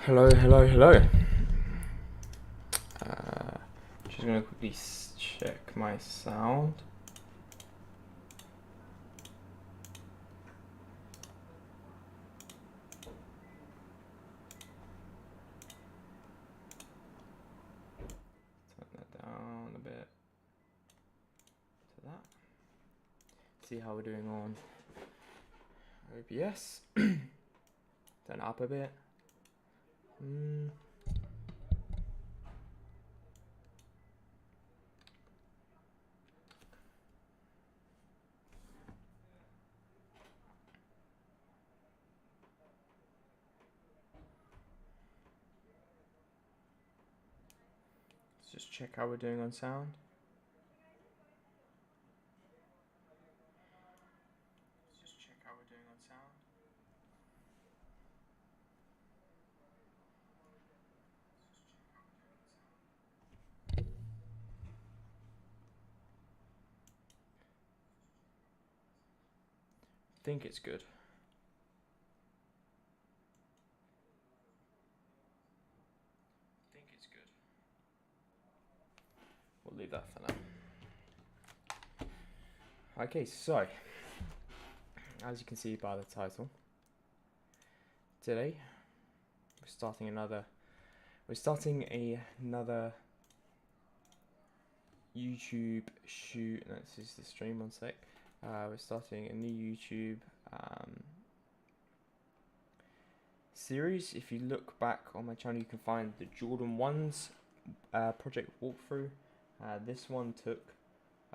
Hello, hello, hello. Just gonna quickly check my sound. Turn that down a bit to that. See how we're doing on OBS. Turn it up a bit. Let's just check how we're doing on sound. I think it's good. We'll leave that for now. Okay, so as you can see by the title, today we're starting another YouTube shoot. No, this is the stream, one sec. We're starting a new YouTube series. If you look back on my channel, you can find the Jordan 1's project walkthrough. This one took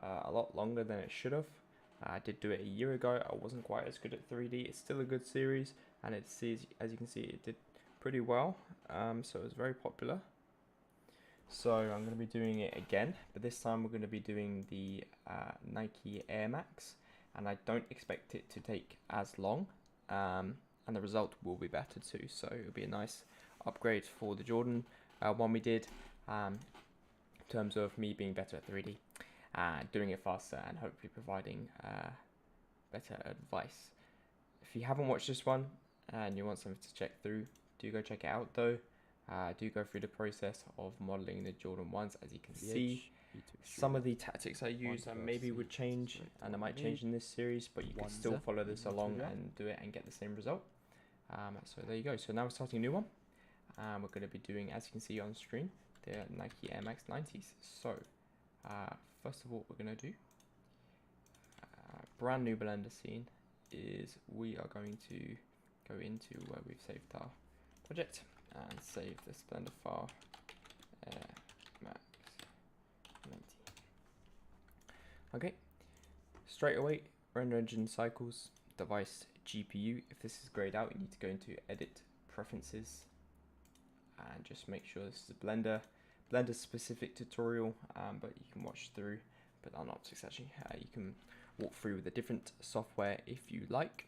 a lot longer than it should have. I did do it a year ago. I wasn't quite as good at 3D. It's still a good series, and as you can see, it did pretty well. So it was very popular. So I'm going to be doing it again, but this time we're going to be doing the Nike Air Max, and I don't expect it to take as long, and the result will be better too. So it'll be a nice upgrade for the Jordan one we did, in terms of me being better at 3D, doing it faster, and hopefully providing better advice. If you haven't watched this one and you want something to check through, do go check it out though. Do go through the process of modeling the Jordan 1s. As you can see, some of the tactics I use maybe would change, and I might change in this series, but you can still follow this along and do it and get the same result. So there you go. So now we're starting a new one. We're going to be doing, as you can see on screen, the Nike Air Max 90s. So first of all, we're going to do brand new Blender scene is we are going to go into where we've saved our project and save this Blender file, Air Max 90. Okay, straight away, render engine cycles, device GPU. If this is grayed out, you need to go into edit preferences and just make sure this is a Blender specific tutorial, but you can watch through, but on optics actually, you can walk through with a different software if you like.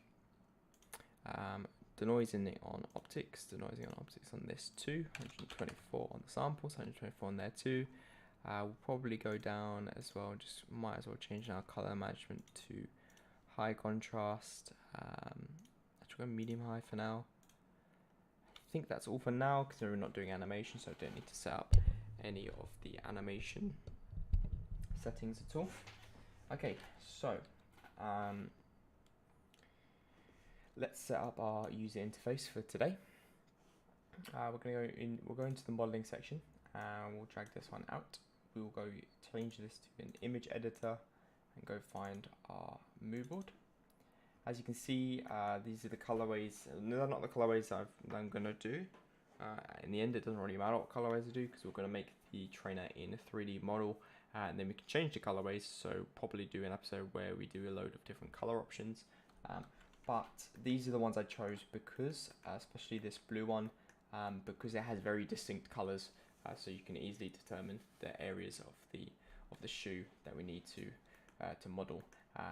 Denoising it on optics, denoising on optics on this too, 124 on the samples, 124 on there too. We'll probably go down as well, just might as well change our color management to high contrast. Actually go medium high for now. I think that's all for now because we're not doing animation, so I don't need to set up any of the animation settings at all. Okay, so let's set up our user interface for today. We'll go into the modeling section and we'll drag this one out. We will go change this to an image editor and go find our mood board. As you can see, these are the colorways. They're not the colorways I'm going to do. In the end, it doesn't really matter what colorways I do because we're going to make the trainer in a 3D model, and then we can change the colorways. So probably do an episode where we do a load of different color options. But these are the ones I chose because, especially this blue one, because it has very distinct colors, so you can easily determine the areas of the shoe that we need to model,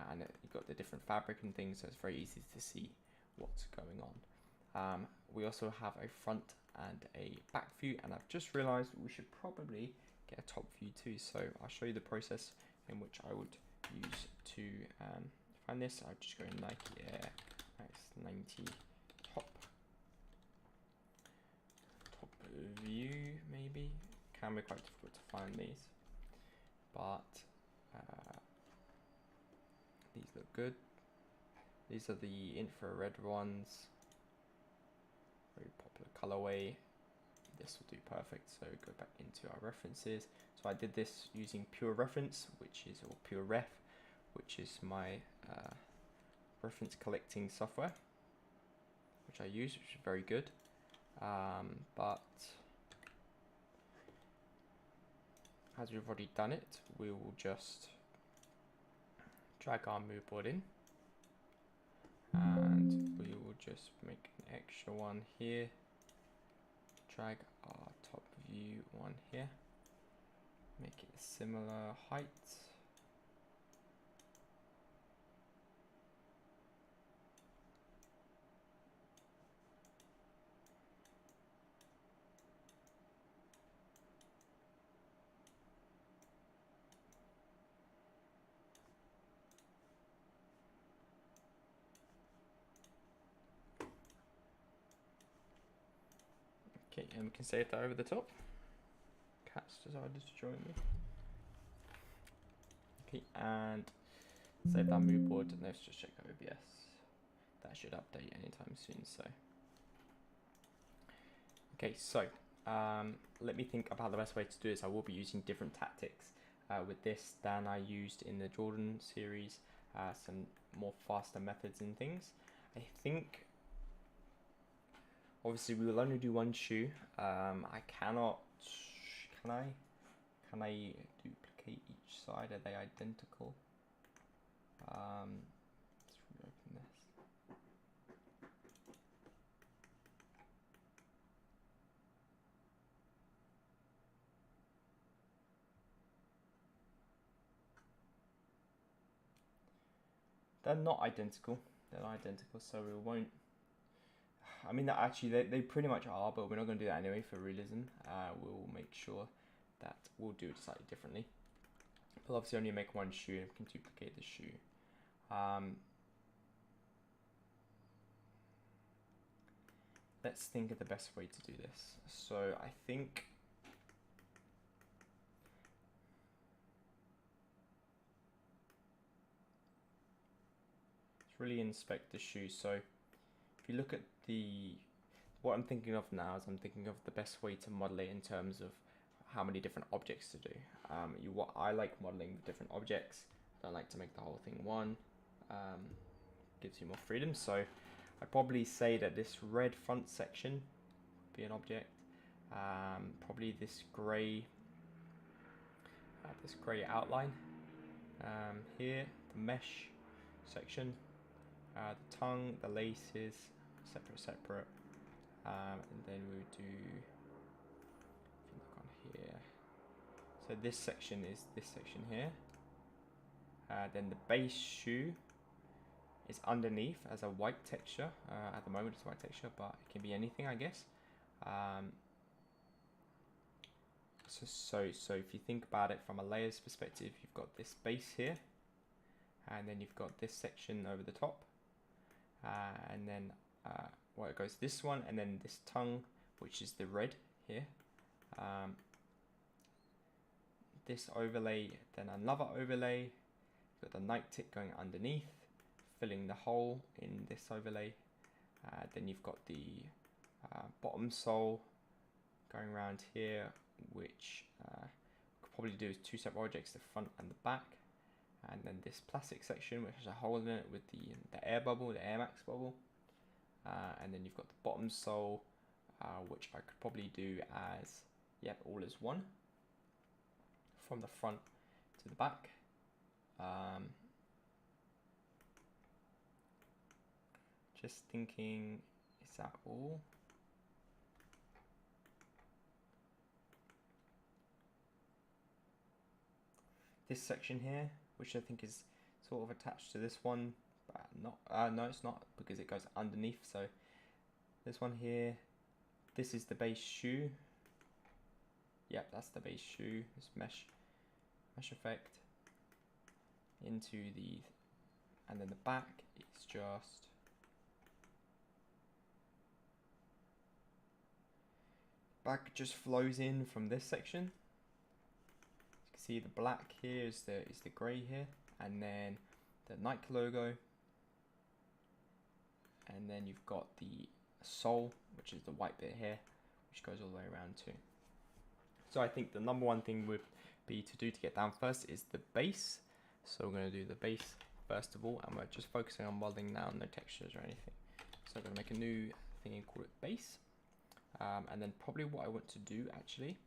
and you've got the different fabric and things, so it's very easy to see what's going on. We also have a front and a back view, and I've just realized we should probably get a top view too, so I'll show you the process in which I would use to find this. I'll just go in Nike Air Max 90 top. can be quite difficult to find these, but these look good. These are the infrared ones, very popular colorway. This will do perfect, so go back into our references. So I did this using Pure Reference, which is, or Pure Ref, which is my reference collecting software, which I use, which is very good. But as we've already done it, we will just drag our mood board in, and we will just make an extra one here. Drag our top view one here, make it a similar height. Okay, and we can save that over the top. Cat's decided to join me. Okay, and save that mood board, and let's just check OBS. That should update anytime soon. So, okay, so let me think about the best way to do this. I will be using different tactics with this than I used in the Jordan series. Some more faster methods and things. I think. Obviously, we will only do one shoe. I cannot. Can I? Can I duplicate each side? Are they identical? Let's reopen this. They're not identical. They're not identical, so we won't. I mean, actually, they pretty much are, but we're not going to do that anyway for realism. We'll make sure that we'll do it slightly differently. We'll obviously only make one shoe and we can duplicate the shoe. Let's think of the best way to do this. So I think let's really inspect the shoe. So if you look at what I'm thinking of now is I'm thinking of the best way to model it in terms of how many different objects to do. What I like modeling the different objects. I don't like to make the whole thing one. Gives you more freedom. So I'd probably say that this red front section would be an object. Probably this grey outline here, the mesh section, the tongue, the laces, separate. And then we would do, if you look on here, so this section is this section here. Then the base shoe is underneath as a white texture. At the moment it's white texture, but it can be anything, I guess. So if you think about it from a layers perspective, you've got this base here, and then you've got this section over the top, and then it goes this one, and then this tongue, which is the red here. This overlay, then another overlay. You've got the night tick going underneath, filling the hole in this overlay. Then you've got the bottom sole going around here, which could probably do is two separate objects, the front and the back. And then this plastic section, which has a hole in it with the air bubble, the Air Max bubble. And then you've got the bottom sole, which I could probably do as, all as one, from the front to the back. Just thinking, is that all? This section here, which I think is sort of attached to this one, but not, no it's not, because it goes underneath. So this one here, this is the base shoe. Yep, that's the base shoe, this mesh effect into and then the back is just flows in from this section, see the black here is the grey here, and then the Nike logo, and then you've got the sole, which is the white bit here, which goes all the way around too. So I think the number one thing would be to get down first is the base. So we're going to do the base first of all, and we're just focusing on modeling now, no textures or anything. So I'm going to make a new thing and call it base. And then probably what I want to do actually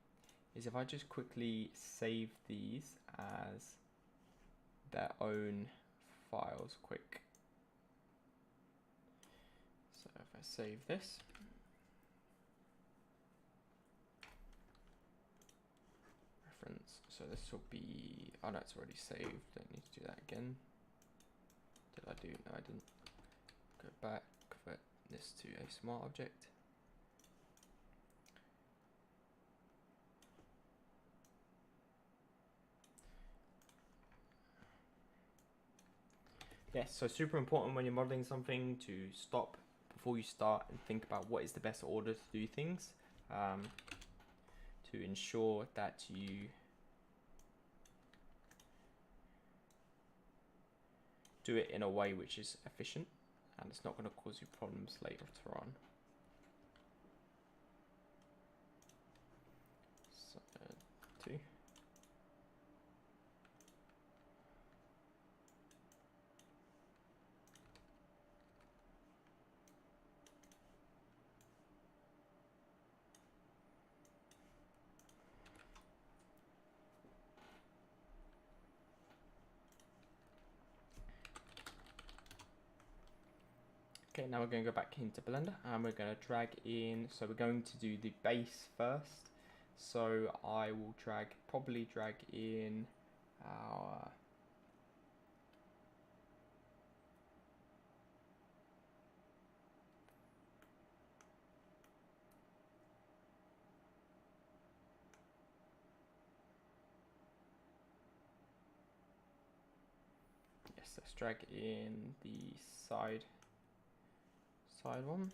is if I just quickly save these as their own files quick. So if I save this, reference, so this will be, oh no, it's already saved, don't need to do that again. Did I do? No, I didn't. Go back, convert this to a smart object. Yes, so super important when you're modeling something to stop before you start and think about what is the best order to do things, to ensure that you do it in a way which is efficient and it's not going to cause you problems later on. So, 2. Okay, now we're going to go back into Blender and we're going to drag in, so we're going to do the base first. So I will probably drag in our let's drag in the side one.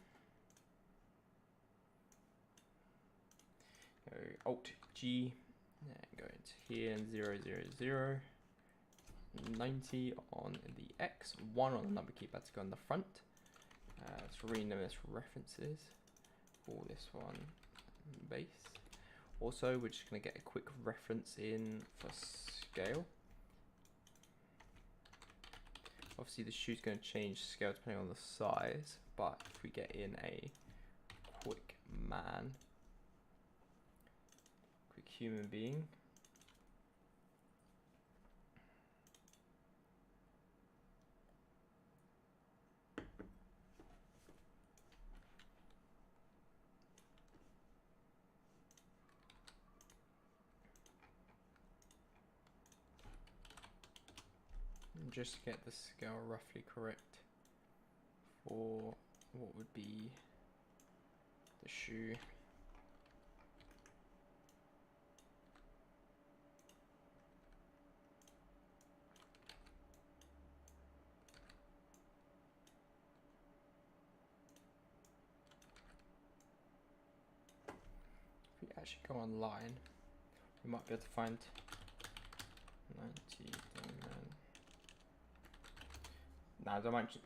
Go Alt G and go into here and 0, 0, 0, 90 on the X, 1 on the number keypad to go on the front. Let's rename this references. Call this one base. Also, we're just going to get a quick reference in for scale. Obviously the shoe's going to change scale depending on the size, but if we get in a quick man, quick human being, and just get the scale roughly correct for what would be the shoe. If we actually go online, we might be able to find 90 now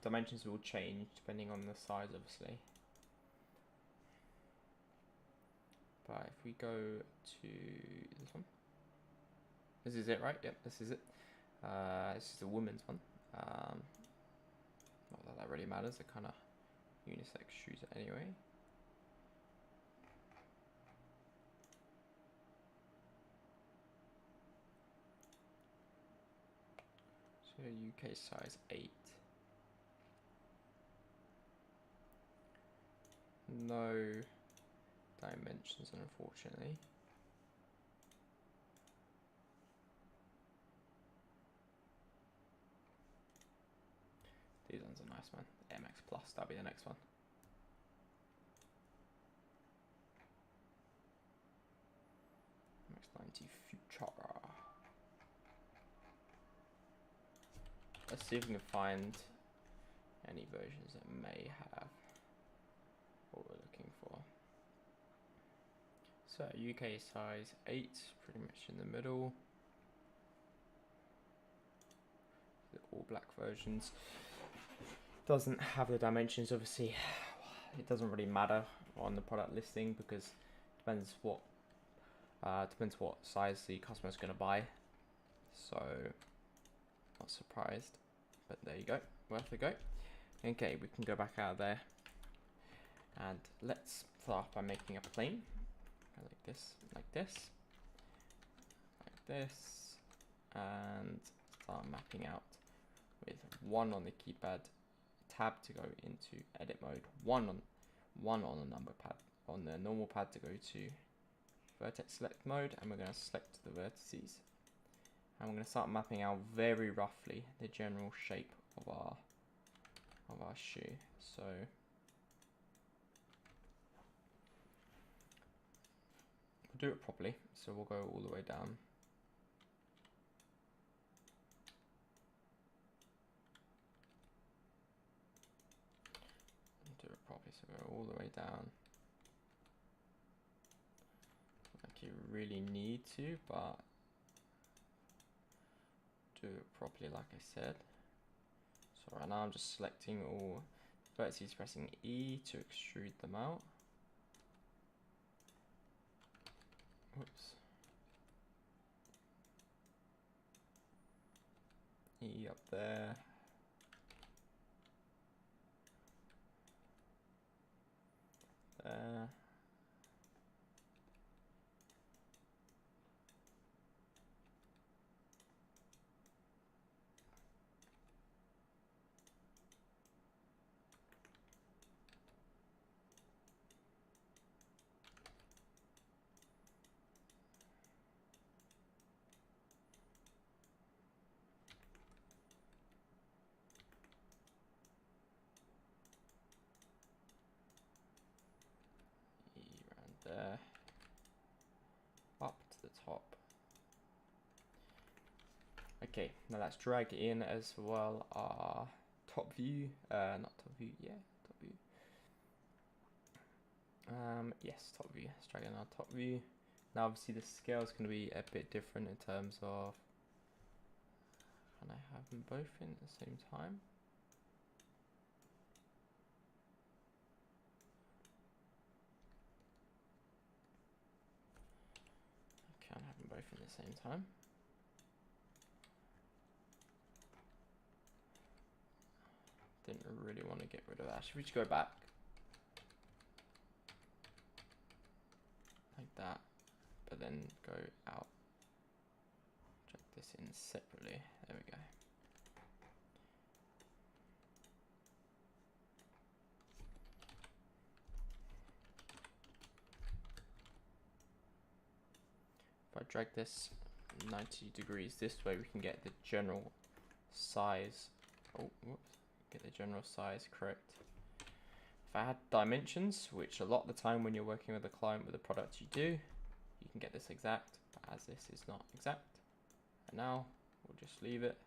dimensions will change depending on the size, obviously. But if we go to this one, this is it, right? Yep, this is it. This is the women's one. Not that that really matters. They're kind of unisex shoes anyway. So UK size 8. No dimensions, unfortunately. These ones are nice, man. MX Plus, that'll be the next one. MX90 Futura. Let's see if we can find any versions that may have what we're looking for. So UK size 8, pretty much in the middle. all black versions. Doesn't have the dimensions, obviously. It doesn't really matter on the product listing because depends what size the customer's going to buy. So not surprised, but there you go, worth a go. Okay, we can go back out of there and let's start off by making a plane like this, like this, like this, and start mapping out with 1 on the keypad, tab to go into edit mode, one on the number pad, on the normal pad to go to vertex select mode, and we're going to select the vertices, and we're going to start mapping out very roughly the general shape of our shoe. So we'll do it properly, so we'll go all the way down. Do it properly, so go all the way down. Like you really need to, but do it properly like I said. So right now I'm just selecting all vertices, pressing E to extrude them out. Whoops. E up there. There. There, up to the top. Okay, now let's drag in as well our top view, not top view, yeah, top view. Yes, top view, let's drag in our top view. Now obviously the scale is going to be a bit different in terms of, can I have them both in at the same time? Can't have them both at the same time. Didn't really want to get rid of that. Should we just go back? Like that. But then go out. Check this in separately. There we go. If I drag this 90 degrees this way, we can get the general size. Oh, whoops. Get the general size correct. If I had dimensions, which a lot of the time when you're working with a client with a product you do, you can get this exact, but as this is not exact, and now we'll just leave it.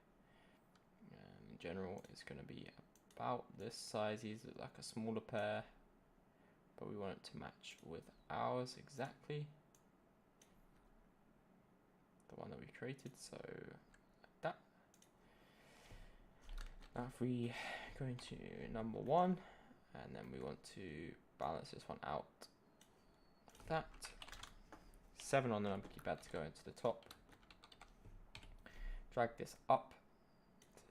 In general, it's going to be about this size. These look like a smaller pair, but we want it to match with ours exactly. The one that we created, so like that. Now if we go into number 1, and then we want to balance this one out like that. 7 on the number keypad to go into the top. Drag this up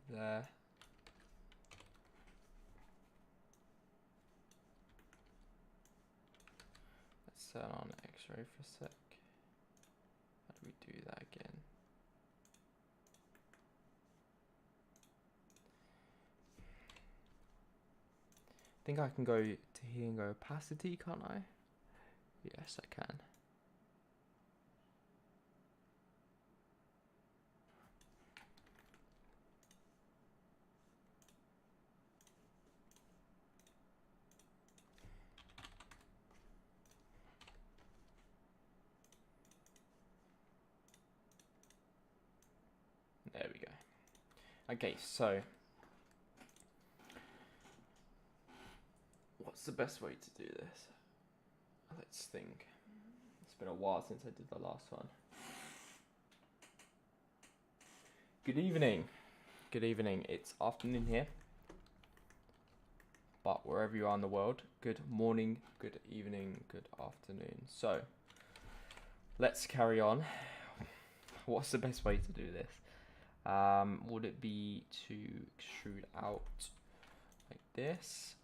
to there. Let's turn on X-ray for a sec. How do we do that again? I think I can go to here and go opacity, can't I? Yes, I can. There we go. Okay, so what's the best way to do this? Let's think. It's been a while since I did the last one. Good evening. Good evening. It's afternoon here. But wherever you are in the world, good morning, good evening, good afternoon. So, let's carry on. What's the best way to do this? Would it be to extrude out like this?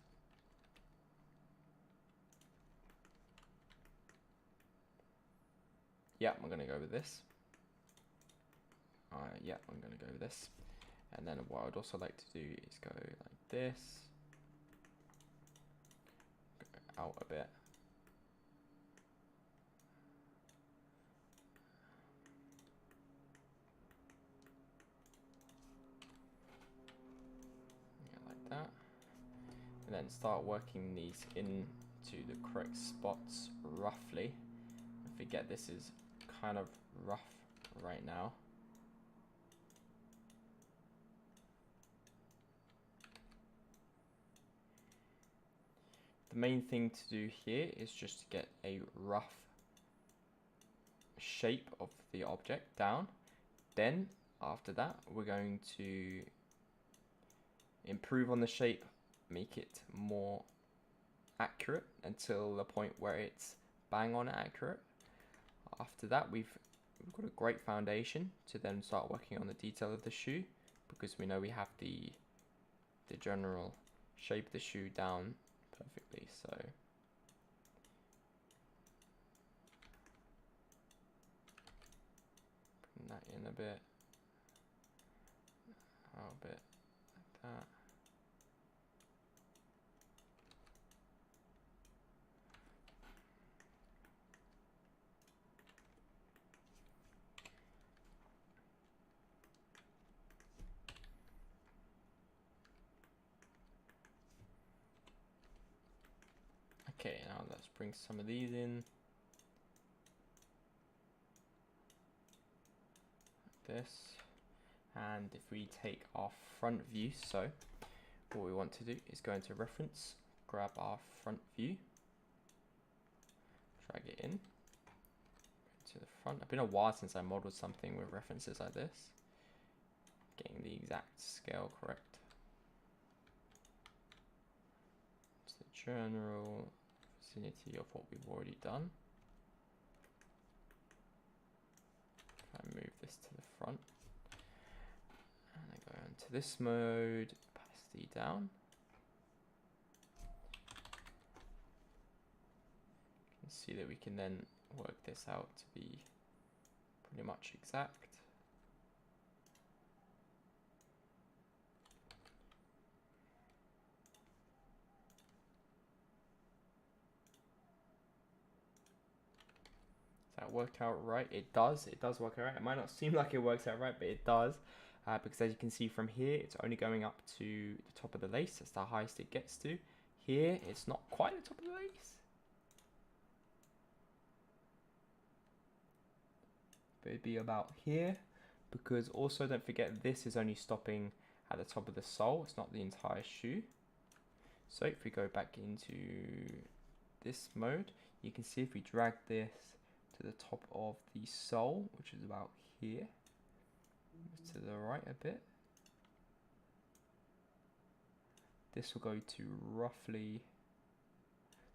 Yeah, I'm gonna go with this. Yeah, I'm gonna go with this. And then what I'd also like to do is go like this. Go out a bit. Yeah, like that. And then start working these into the correct spots roughly. I forget this is kind of rough right now. The main thing to do here is just to get a rough shape of the object down. Then after that, we're going to improve on the shape, make it more accurate until the point where it's bang on accurate. After that, we've got a great foundation to then start working on the detail of the shoe, because we know we have the general shape of the shoe down perfectly. So bring that in a bit, out a bit like that. Okay, now let's bring some of these in. Like this. And if we take our front view, so what we want to do is go into reference, grab our front view, drag it in to the front. It's been a while since I modeled something with references like this. Getting the exact scale correct. It's the general vicinity of what we've already done. If I move this to the front and I go into this mode, opacity down. You can see that we can then work this out to be pretty much exact. That work out right? It does work out right. It might not seem like it works out right, but it does, because as you can see from here, it's only going up to the top of the lace. That's the highest it gets to. Here, it's not quite the top of the lace, but it'd be about here, because also don't forget this is only stopping at the top of the sole. It's not the entire shoe. So if we go back into this mode, you can see if we drag this to the top of the sole, which is about here, to the right a bit, this will go to roughly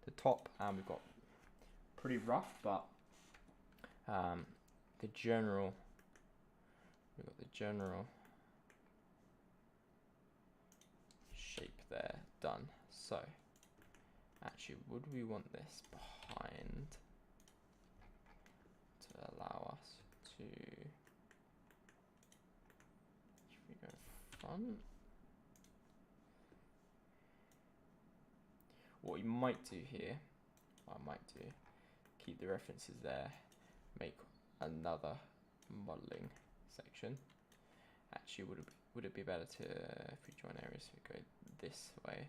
the top, and we've got pretty rough, but the general, we've got the general shape there done. So actually, would we want this behind to allow us to, if we go front, what we might do here, what I might do, keep the references there, make another modeling section. Actually, would it be better to, if we join areas, we go this way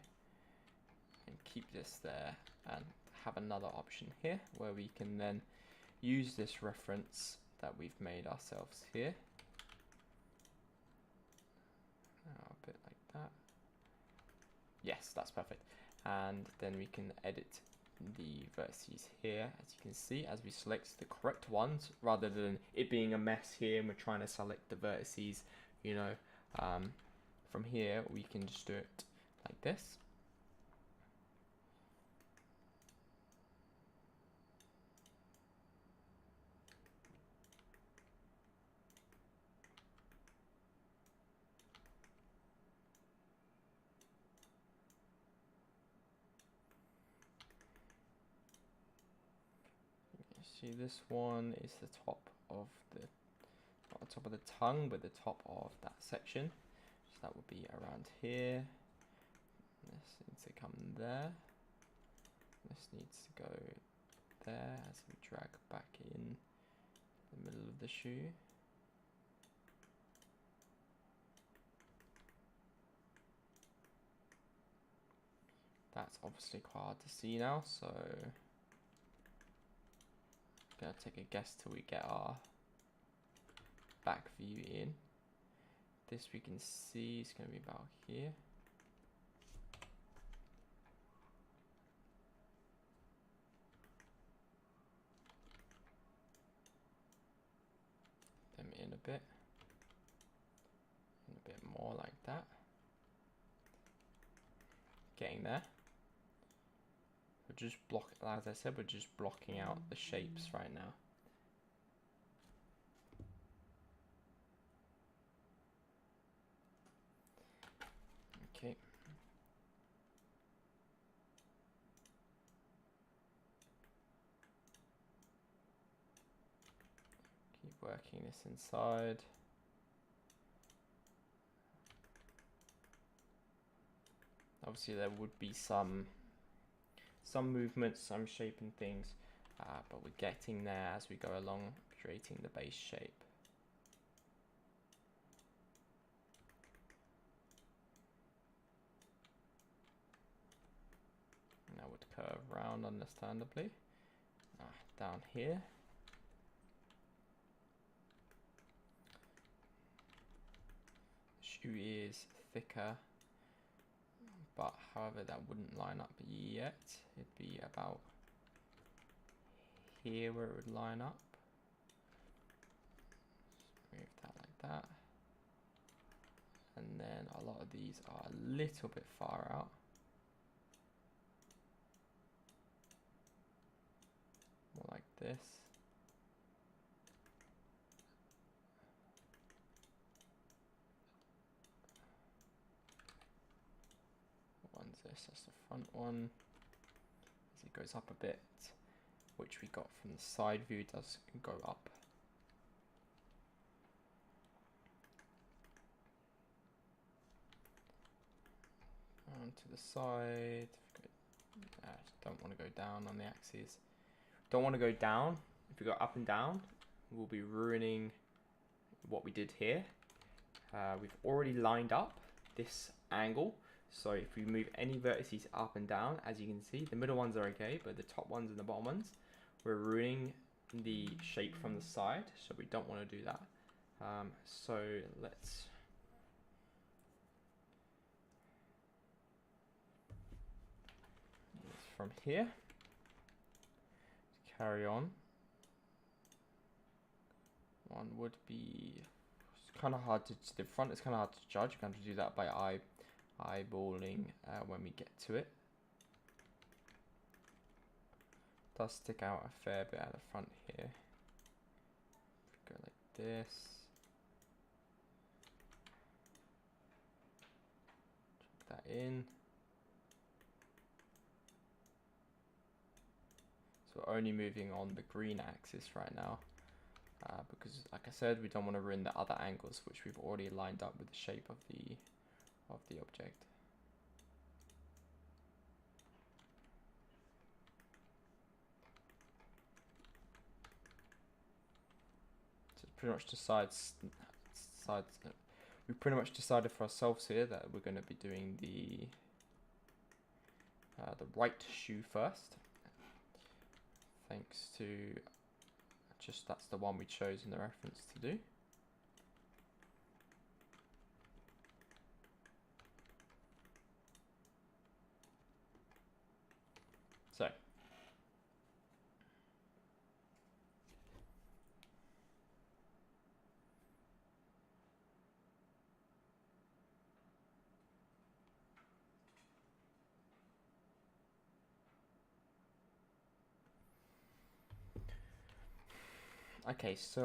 and keep this there, and have another option here where we can then use this reference that we've made ourselves here. A bit like that. Yes, that's perfect. And then we can edit the vertices here, as you can see, as we select the correct ones, rather than it being a mess here and we're trying to select the vertices, you know, from here we can just do it like this. See, this one is the top of the, not the top of the tongue, but the top of that section. So that would be around here. This needs to come there. This needs to go there as we drag back in the middle of the shoe. That's obviously quite hard to see now, so gonna take a guess till we get our back view in. This we can see is gonna be about here. Them in a bit more like that. Getting there. We're just as I said, we're just blocking out the shapes right now. Okay. Keep working this inside. Obviously there would be some movement, some shaping things, but we're getting there as we go along, creating the base shape. And that would curve round, understandably. Down here. The shoe is thicker, but however that wouldn't line up yet. It'd be about here where it would line up. Just move that like that. And then a lot of these are a little bit far out. More like this. One's this, that's the front one. As it goes up a bit, which we got from the side view, does go up. On to the side. Don't want to go down on the axes. Don't want to go down. If we go up and down, we'll be ruining what we did here. We've already lined up this angle. So if we move any vertices up and down, as you can see, the middle ones are okay, but the top ones and the bottom ones, we're ruining the shape from the side. So we don't want to do that. So let's from here carry on. One would be, it's kind of hard to, the front is kind of hard to judge. You can have to do that by eyeballing when we get to it. Does stick out a fair bit at the front here. Go like this. Chuck that in. So we're only moving on the green axis right now. Because like I said, we don't want to ruin the other angles which we've already lined up with the shape of the object. So pretty much we pretty much decided for ourselves here that we're going to be doing the right shoe first, thanks to just that's the one we chose in the reference to do. So Okay, so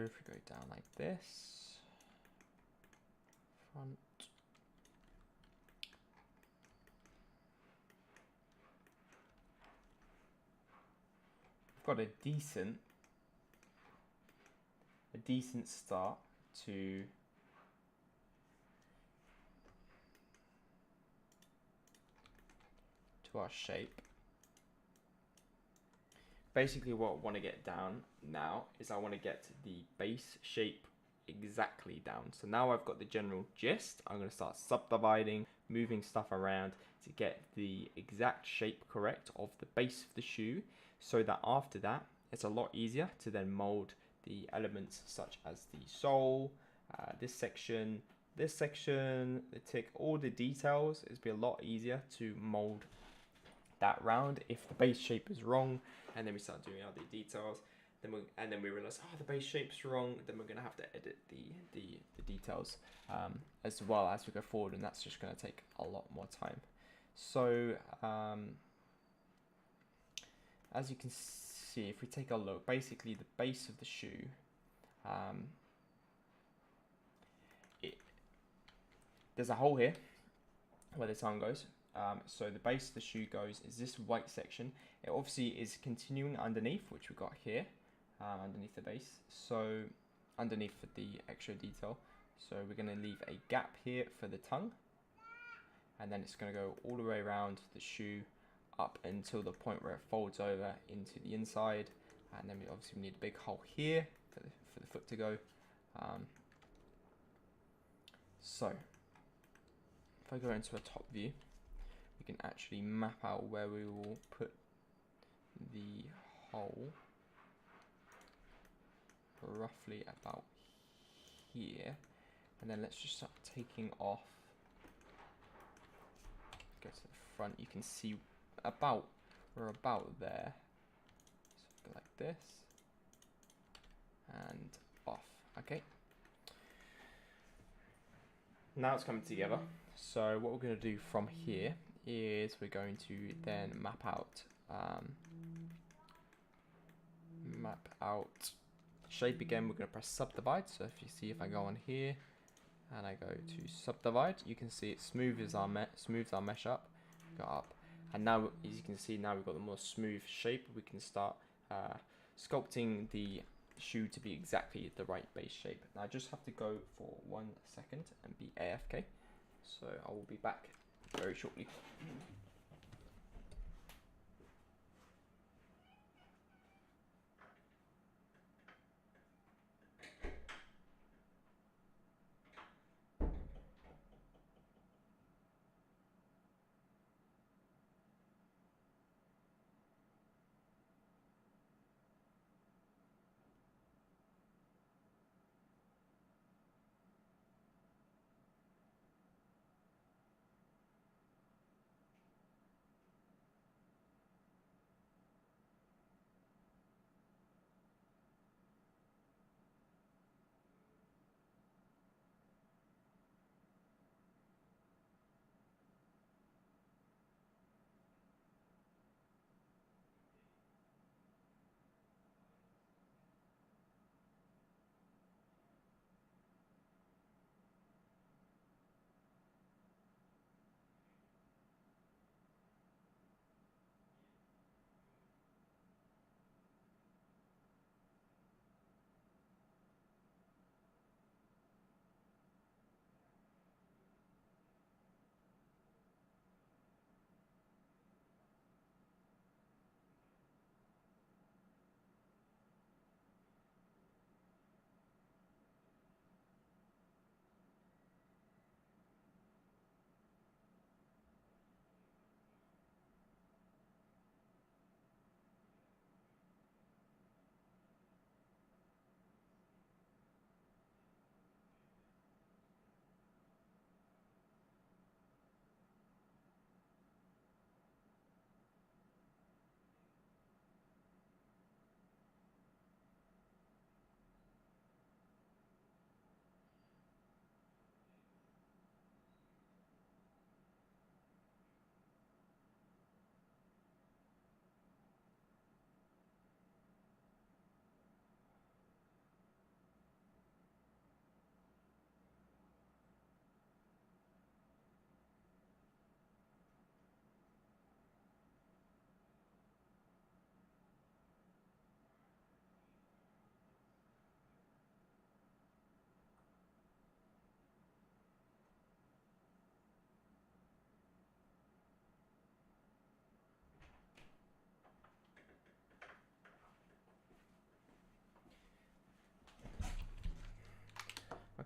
if we go down like this, front. We've got a decent start to our shape. Basically what I want to get down now is I want to get the base shape exactly down. So now I've got the general gist. I'm going to start subdividing, moving stuff around to get the exact shape correct of the base of the shoe, so that after that it's a lot easier to then mold the elements such as the sole, this section, the tick, all the details. It'll be a lot easier to mold that round. If the base shape is wrong and then we start doing other details, then we realize, oh, the base shape's wrong, then we're going to have to edit the details as well as we go forward, and that's just going to take a lot more time. So as you can see, if we take a look, basically the base of the shoe, there's a hole here where the tongue goes. So the base of the shoe goes is this white section. It obviously is continuing underneath, which we've got here, underneath the base. So underneath for the extra detail. So we're going to leave a gap here for the tongue. And then it's going to go all the way around the shoe up until the point where it folds over into the inside. And then we obviously need a big hole here for the foot to go. So if I go into a top view, we can actually map out where we will put the hole roughly about here. And then let's just start taking off. Go to the front, you can see we're about there. So go like this and off. Okay. Now it's coming together. So what we're going to do from here is we're going to then map out shape again. We're going to press subdivide. So if you see, if I go on here and I go to subdivide, you can see it smooths our mesh up, go up, and now as you can see, now we've got the more smooth shape. We can start sculpting the shoe to be exactly the right base shape. Now I just have to go for 1 second and be AFK, so I will be back very shortly.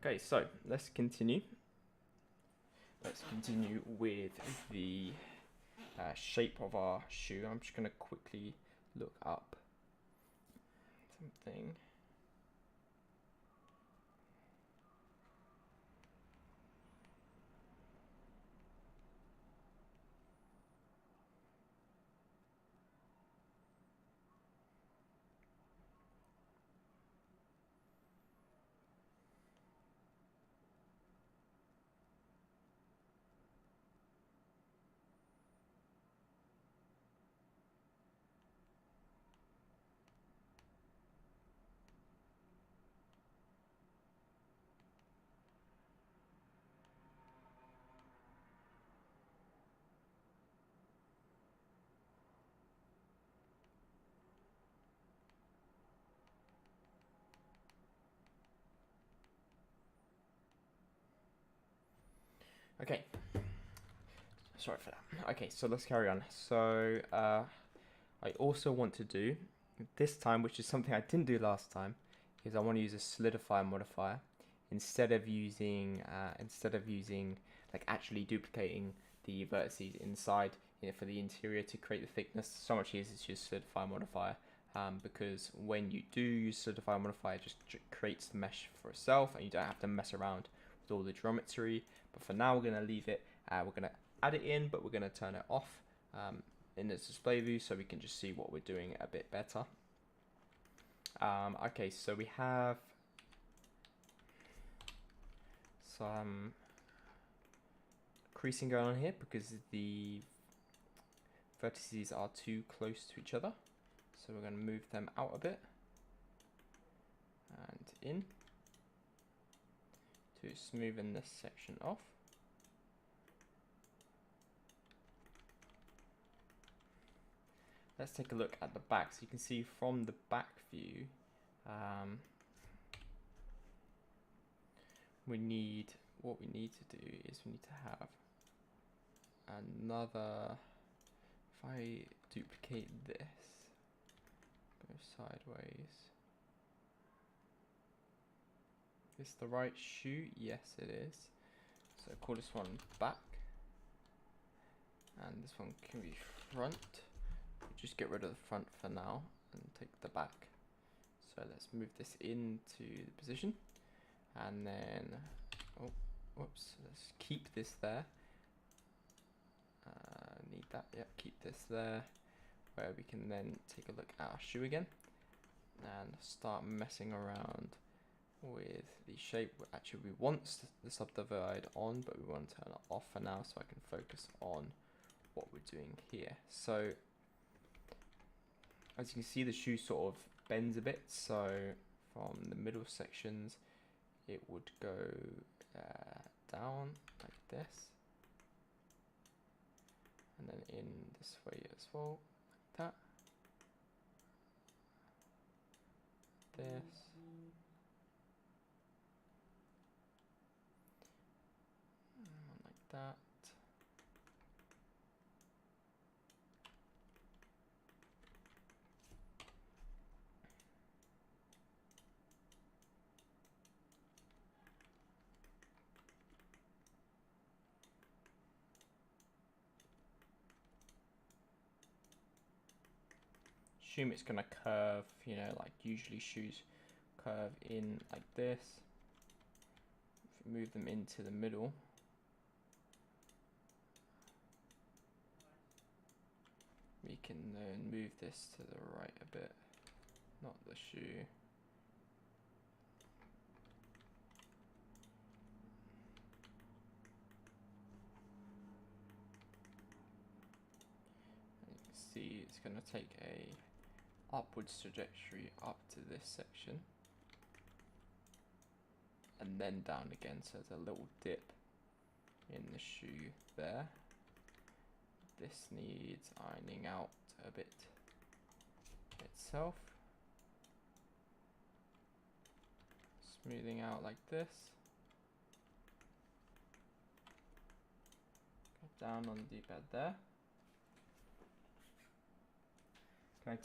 Okay, so let's continue. Let's continue with the shape of our shoe. I'm just going to quickly look up something. Okay, sorry for that. Okay, so let's carry on. So I also want to do this time, which is something I didn't do last time, is I want to use a solidify modifier instead of using like actually duplicating the vertices inside, for the interior to create the thickness. So much easier to use solidify modifier, because when you do use solidify modifier, it just creates the mesh for itself, and you don't have to mess around with all the geometry. But for now, we're going to leave it. We're going to add it in, but we're going to turn it off in the display view so we can just see what we're doing a bit better. Okay, so we have some creasing going on here because the vertices are too close to each other. So we're going to move them out a bit and in to smoothen this section off. Let's take a look at the back. So you can see from the back view, what we need to do is we need to have another, if I duplicate this, go sideways. Is this the right shoe? Yes, it is. So call this one back. And this one can be front. Just get rid of the front for now and take the back. So let's move this into the position. And then, oh, whoops, let's keep this there. Need that, yeah, keep this there. Where we can then take a look at our shoe again and start messing around with the shape. Actually, we want the subdivide on, but we want to turn it off for now so I can focus on what we're doing here. So as you can see, the shoe sort of bends a bit. So from the middle sections, it would go down like this, and then in this way as well, like that. This. Like that. Assume it's gonna curve, like usually shoes curve in like this. If we move them into the middle, we can then move this to the right a bit, not the shoe. And you can see it's gonna take a upwards trajectory up to this section and then down again, so there's a little dip in the shoe there. This needs ironing out a bit itself, smoothing out like this. Go down on the D-pad there. Can I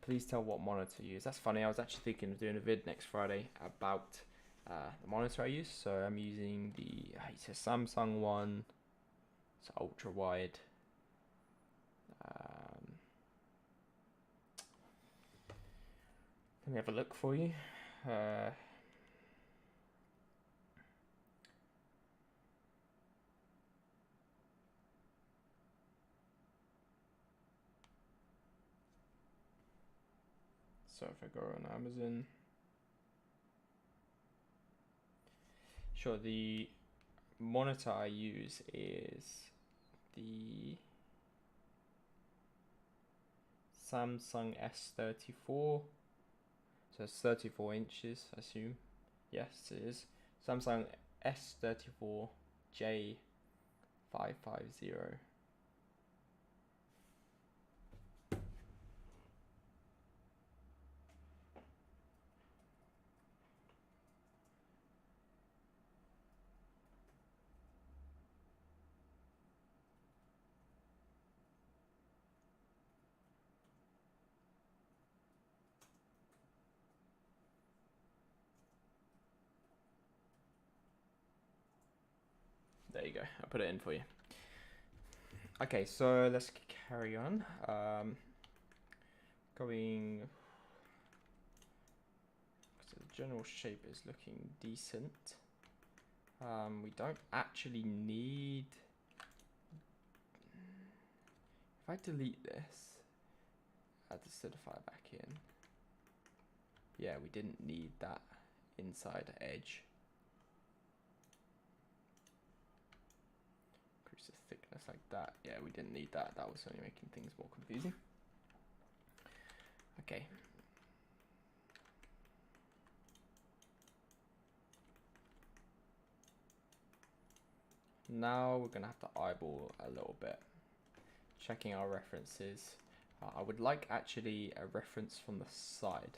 please tell what monitor to use? That's funny, I was actually thinking of doing a vid next Friday about the monitor I use. So I'm using it's a Samsung one. It's ultra wide. Let me have a look for you. So if I go on Amazon, sure, the monitor I use is the Samsung S34. So it's 34 inches, I assume. Yes, it is. Samsung S34J550. There you go, I put it in for you. Okay, so let's carry on. Going, so the general shape is looking decent. We don't actually need, if I delete this, add the solidify back in. Yeah, we didn't need that inside edge. Increase the thickness like that. Yeah, we didn't need that. That was only making things more confusing. Okay. Now we're gonna have to eyeball a little bit, checking our references. I would like actually a reference from the side.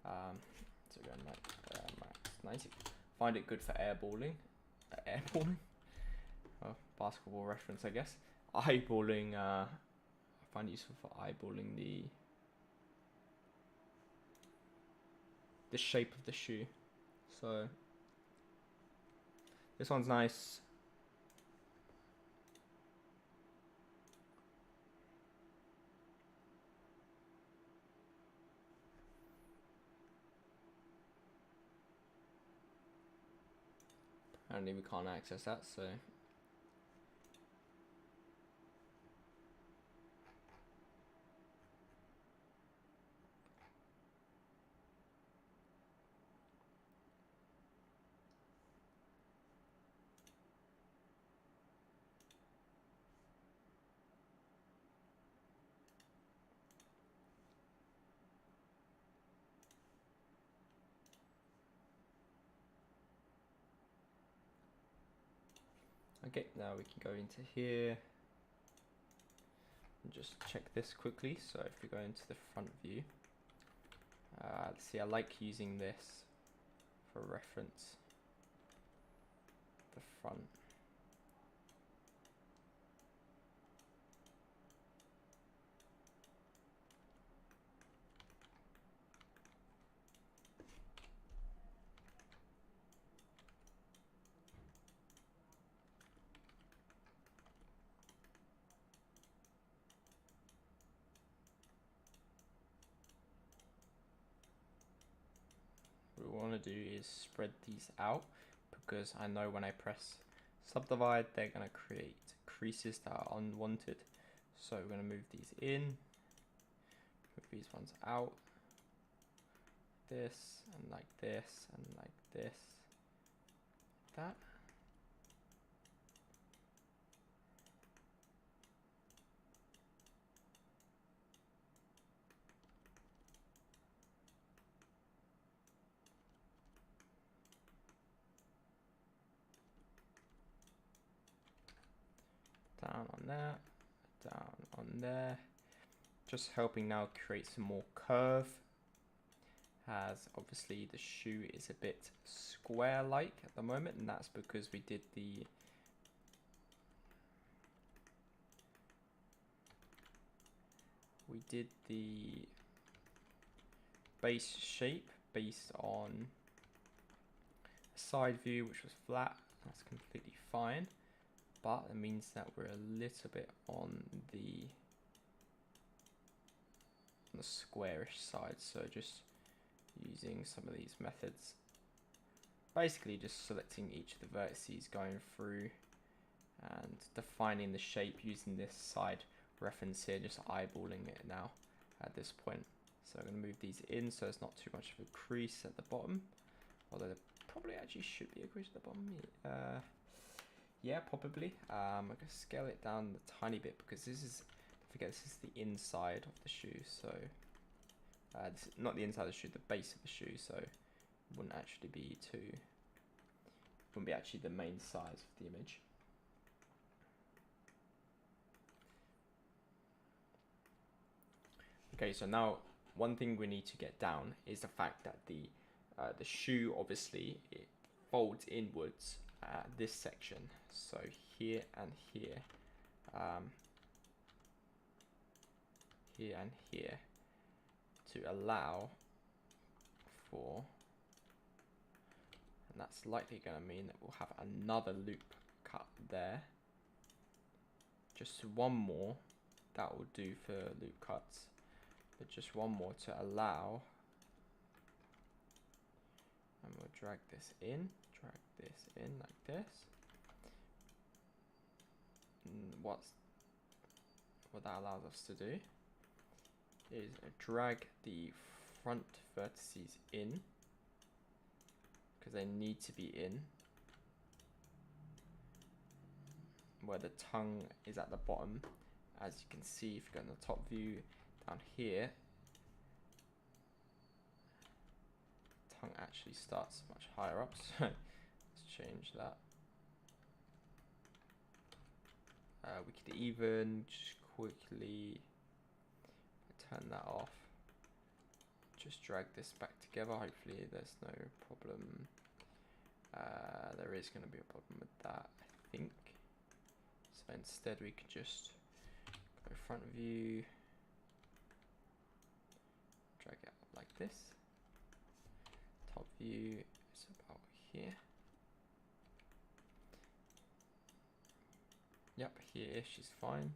So we're going max 90. Find it good for airballing. Airballing? Oh, basketball reference, I guess. Eyeballing. I find it useful for eyeballing the shape of the shoe. So this one's nice. Apparently we can't access that, so okay, now we can go into here and just check this quickly. So if we go into the front view, let's see, I like using this for reference. The front. What we want to do is spread these out, because I know when I press subdivide they're going to create creases that are unwanted. So we're going to move these in, move these ones out, this and like this and like this, like that. Down on that, down on there. Just helping now create some more curve, as obviously the shoe is a bit square-like at the moment, and that's because we did the base shape based on side view, which was flat. That's completely fine, but it means that we're a little bit on the squarish side. So just using some of these methods, basically just selecting each of the vertices, going through and defining the shape using this side reference here, just eyeballing it now at this point. So I'm going to move these in so it's not too much of a crease at the bottom, although there probably actually should be a crease at the bottom. Yeah, probably. I'm going to scale it down a tiny bit because this is, don't forget, this is the inside of the shoe. So this is not the inside of the shoe, the base of the shoe. So it wouldn't actually be wouldn't be actually the main size of the image. Okay, so now one thing we need to get down is the fact that the shoe, obviously, it folds inwards at this section. So here and here, here and here, to allow for, and that's likely going to mean that we'll have another loop cut there. Just one more, that will do for loop cuts. But just one more to allow, and we'll drag this in like this. And what that allows us to do is drag the front vertices in, because they need to be in, where the tongue is at the bottom. As you can see, if you go in the top view, down here, tongue actually starts much higher up, so let's change that. We could even just quickly turn that off. Just drag this back together. Hopefully there's no problem. There is going to be a problem with that, I think. So instead we could just go front view, drag it up like this. Top view is about here. Yep, here-ish is fine.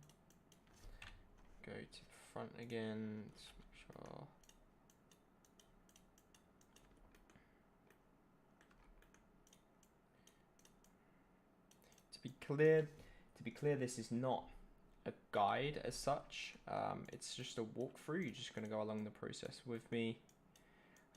Go to the front again, just make sure. To be clear, this is not a guide as such. It's just a walkthrough. You're just going to go along the process with me.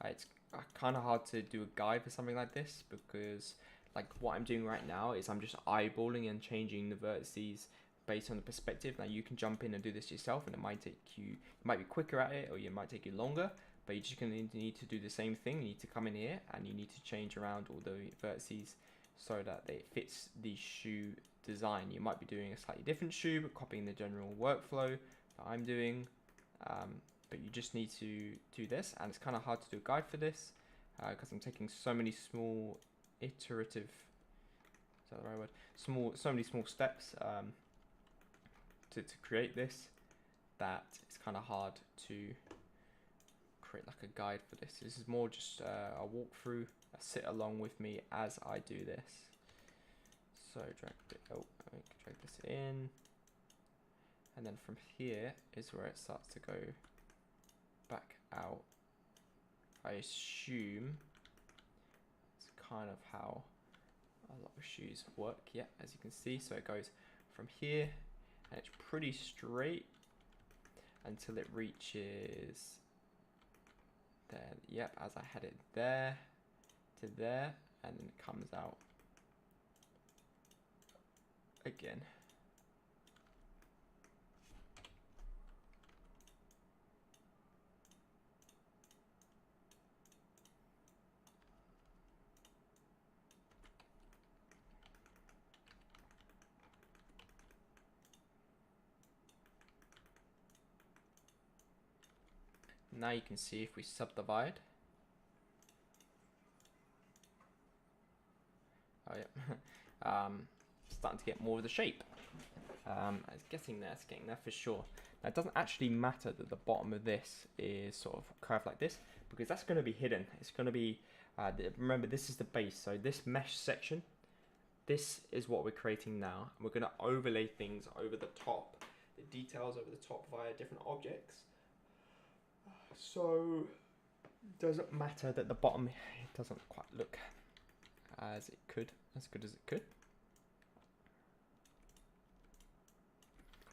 It's kind of hard to do a guide for something like this because, like, what I'm doing right now is I'm just eyeballing and changing the vertices based on the perspective. Now you can jump in and do this yourself, and it might take you, might be quicker at it, or it might take you longer. But you're just going to need to do the same thing. You need to come in here and you need to change around all the vertices so that it fits the shoe design. You might be doing a slightly different shoe, but copying the general workflow that I'm doing. But you just need to do this, and it's kind of hard to do a guide for this because I'm taking so many small iterative, is that the right word? So many small steps to create this, that it's kind of hard to create like a guide for this. This is more just a walkthrough, a sit along with me as I do this. So drag this in, and then from here is where it starts to go back out. I assume it's kind of how a lot of shoes work. Yeah, as you can see, so it goes from here and it's pretty straight until it reaches there. Yep, as I had it there to there, and then it comes out again. Now you can see if we subdivide. Oh yeah, starting to get more of the shape. It's getting there, it's getting there for sure. Now it doesn't actually matter that the bottom of this is sort of curved like this, because that's going to be hidden. It's going to be Remember, this is the base, so this mesh section, this is what we're creating now. We're going to overlay things over the top, the details over the top via different objects. So it doesn't matter that the bottom, it doesn't quite look as good as it could.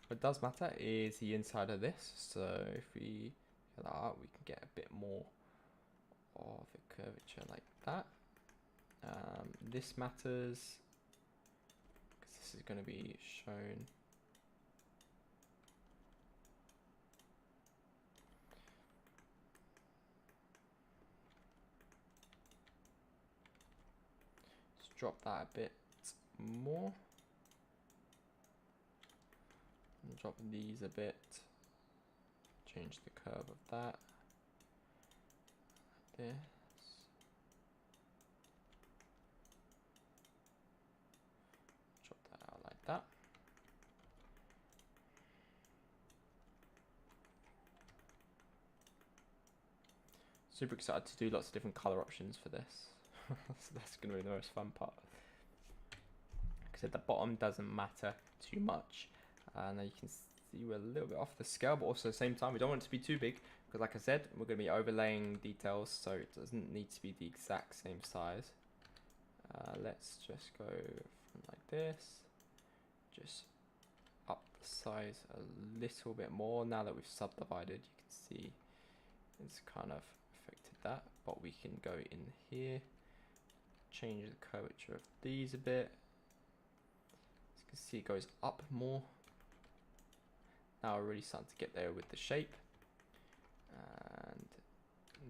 What does matter is the inside of this. So if we get that out, we can get a bit more of a curvature like that. This matters because this is going to be shown. Let's drop that a bit more. And drop these a bit. Change the curve of that. Like this. Drop that out like that. Super excited to do lots of different color options for this. So that's going to be the most fun part. Like I said, the bottom doesn't matter too much. Now you can see we're a little bit off the scale, but also at the same time we don't want it to be too big because, like I said, we're going to be overlaying details, so it doesn't need to be the exact same size. Let's just go from like this, just up the size a little bit more. Now that we've subdivided, you can see it's kind of affected that, but we can go in here, change the curvature of these a bit. As you can see, it goes up more. Now we're really starting to get there with the shape, and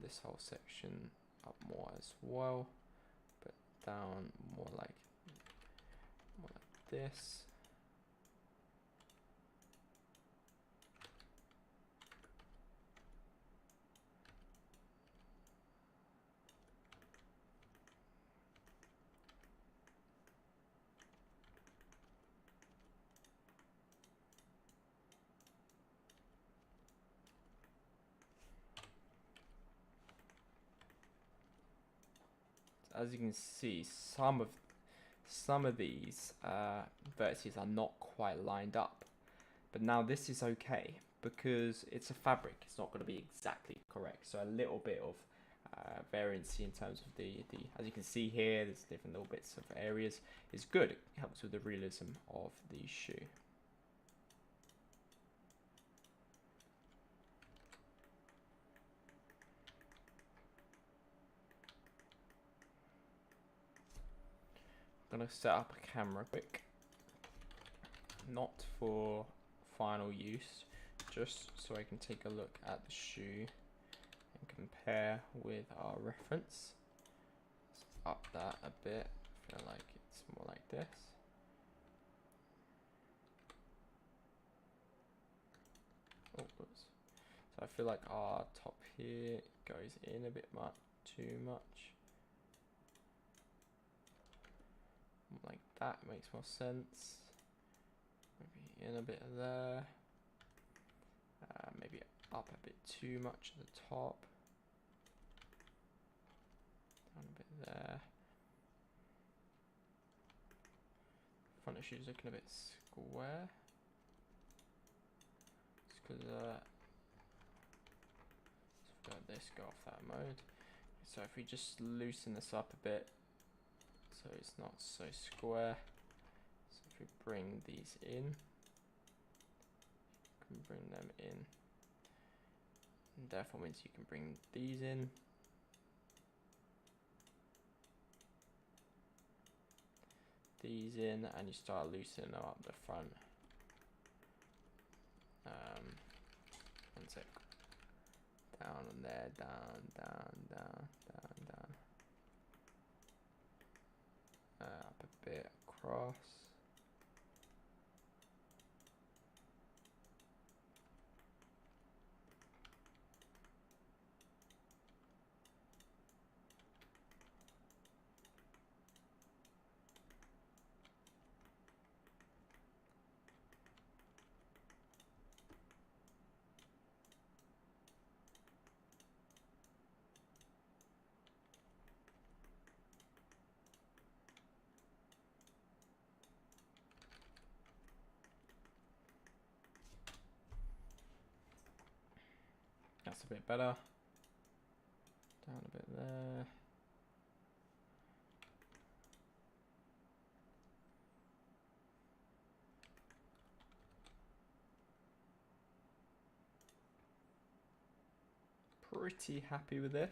this whole section up more as well, but down more like this. As you can see, some of these vertices are not quite lined up, but now this is okay because it's a fabric. It's not going to be exactly correct, so a little bit of variance in terms of the as you can see here, there's different little bits of areas. Is good. It helps with the realism of the shoe. I'm gonna set up a camera quick, not for final use, just so I can take a look at the shoe and compare with our reference. Let's up that a bit. I feel like it's more like this. Oh, oops. So I feel like our top here goes in a bit too much. Like that makes more sense. Maybe in a bit there. Maybe up a bit too much at the top. Down a bit there. Front of shoes looking a bit square. Just because let's let this go off that mode. So if we just loosen this up a bit, so it's not so square. So if we bring these in, you can bring them in. And therefore means you can bring these in. These in, and you start loosening up the front. One sec. Down on there, down, down, down, down, down. Up a bit across. That's a bit better. Down a bit there. Pretty happy with this.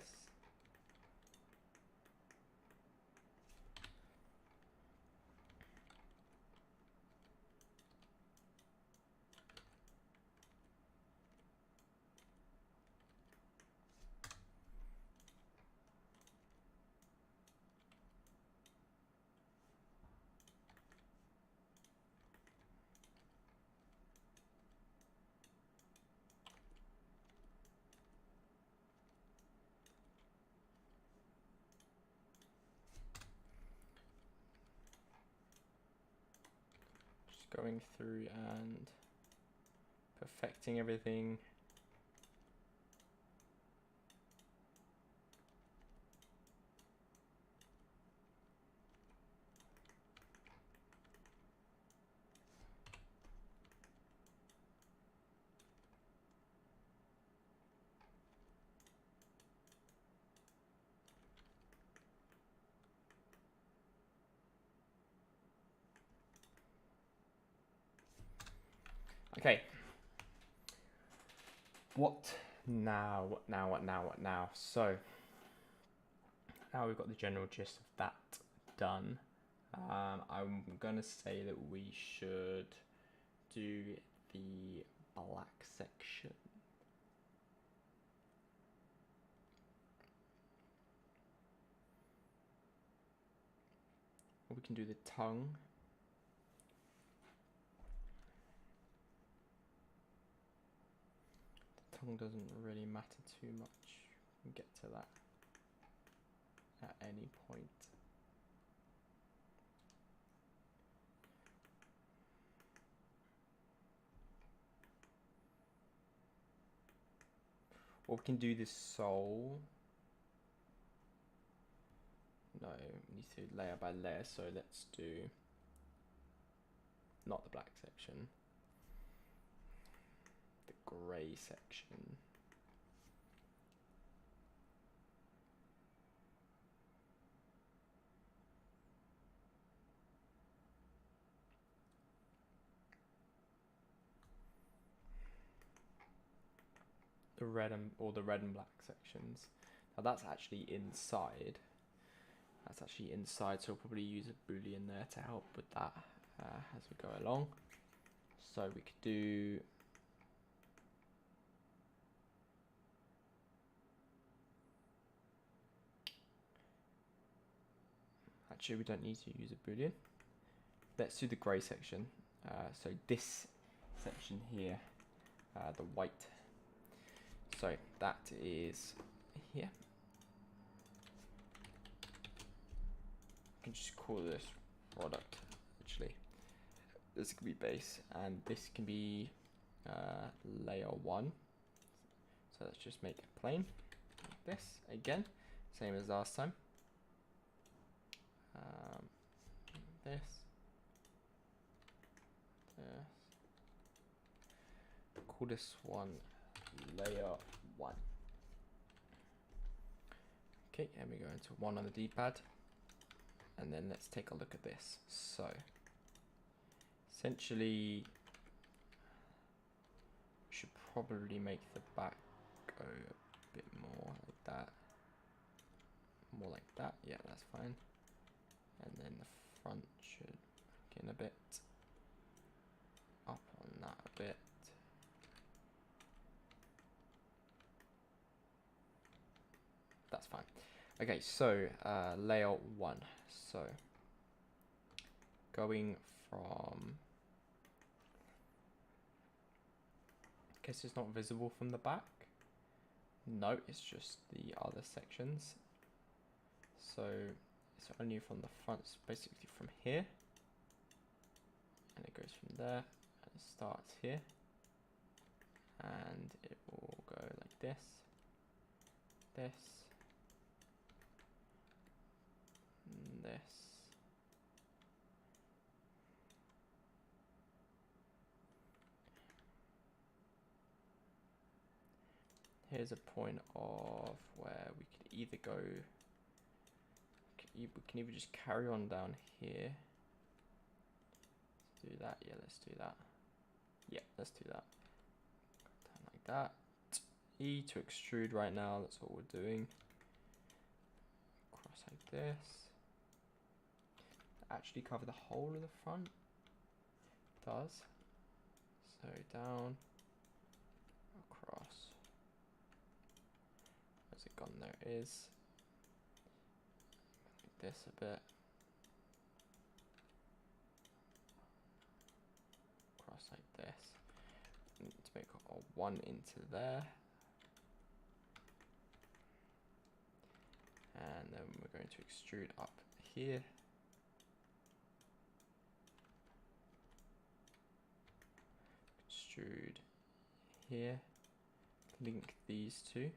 Going through and perfecting everything. Okay. What now? What now? What now? What now? So now we've got the general gist of that done. I'm gonna say that we should do the black section. Or we can do the tongue. The tongue doesn't really matter too much. We can get to that at any point. Or we can do this sole. No, we need to layer by layer, so let's do not the black section, the grey section. The red and black sections. Now that's actually inside. That's actually inside, so we'll probably use a boolean there to help with that as we go along. So we could do actually we don't need to use a boolean. Let's do the grey section. So this section here, the white. So that is here. I can just call this product actually. This can be base and this can be layer 1. So let's just make it plain like this again, same as last time. This. Call this one layer 1. Okay, and we go into 1 on the D-pad, and then let's take a look at this. So essentially we should probably make the back go a bit more like that, more like that. Yeah, that's fine. And then the front should get a bit up on that a bit. That's fine. Okay, so layout 1. So going from, guess it's not visible from the back. No, it's just the other sections. So it's only from the front, it's basically from here, and it goes from there, and it starts here, and it will go like this, this, this, here's a point of where we could either go, we can either just carry on down here. Let's do that. Yeah, let's do that. Yeah, let's do that. Down like that. E to extrude right now, that's what we're doing. Cross like this. Actually cover the whole of the front. It does. So down, across. Where's it gone? There it is. Like this a bit. Cross like this. And to make a 1 into there. And then we're going to extrude up here. Extrude here. Link these two.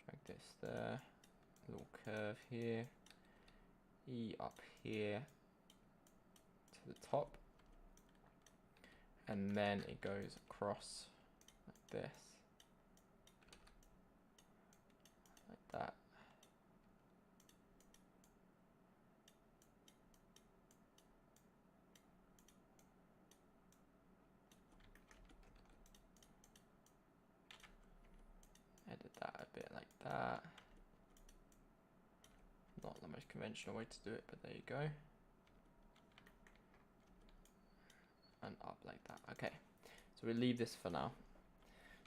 Drag this there. Little curve here. E up here to the top. And then it goes across like this. Like that. Edit that a bit like that. Not the most conventional way to do it, but there you go. And up like that. Okay, so we leave this for now.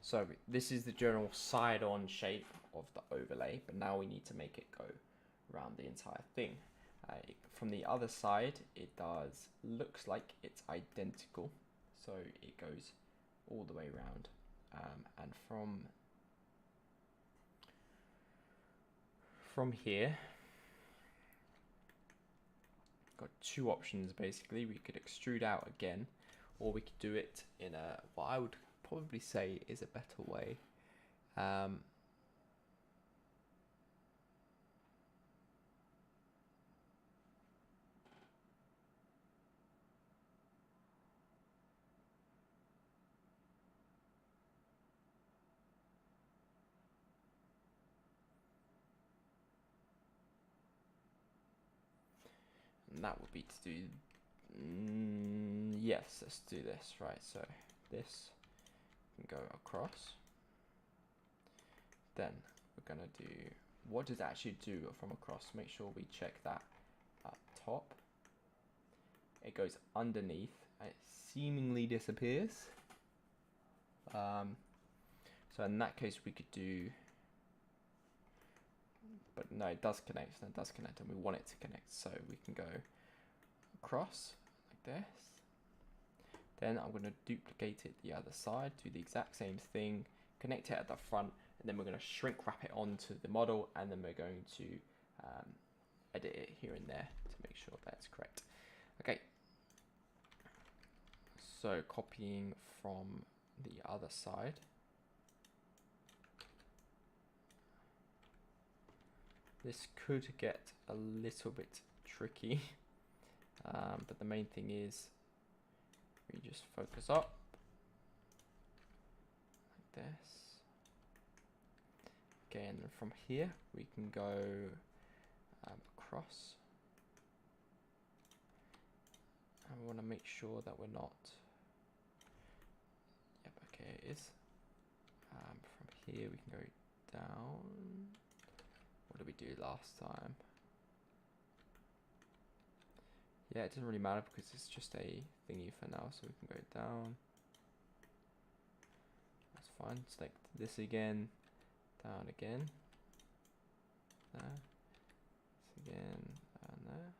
So this is the general side-on shape of the overlay, but now we need to make it go around the entire thing. From the other side, it looks like it's identical, so it goes all the way around. And from here, got two options basically. We could extrude out again, or we could do it in what I would probably say is a better way. And that would be to do, yes, let's do this, right? So this can go across. Then we're gonna do, what does it actually do from across? Make sure we check that up top. It goes underneath, and it seemingly disappears. So in that case we could do, but no, it does connect, and it does connect, and we want it to connect, so we can go across like this. Then I'm going to duplicate it the other side, do the exact same thing, connect it at the front, and then we're going to shrink wrap it onto the model, and then we're going to edit it here and there to make sure that's correct. Okay, so copying from the other side. This could get a little bit tricky, but the main thing is we just focus up like this. Okay, and then from here we can go across. And we want to make sure that we're not. Yep, okay, it is. From here we can go down. What did we do last time? Yeah, it doesn't really matter because it's just a thingy for now, so we can go down. That's fine. Select this again, down again, there, this again, down there.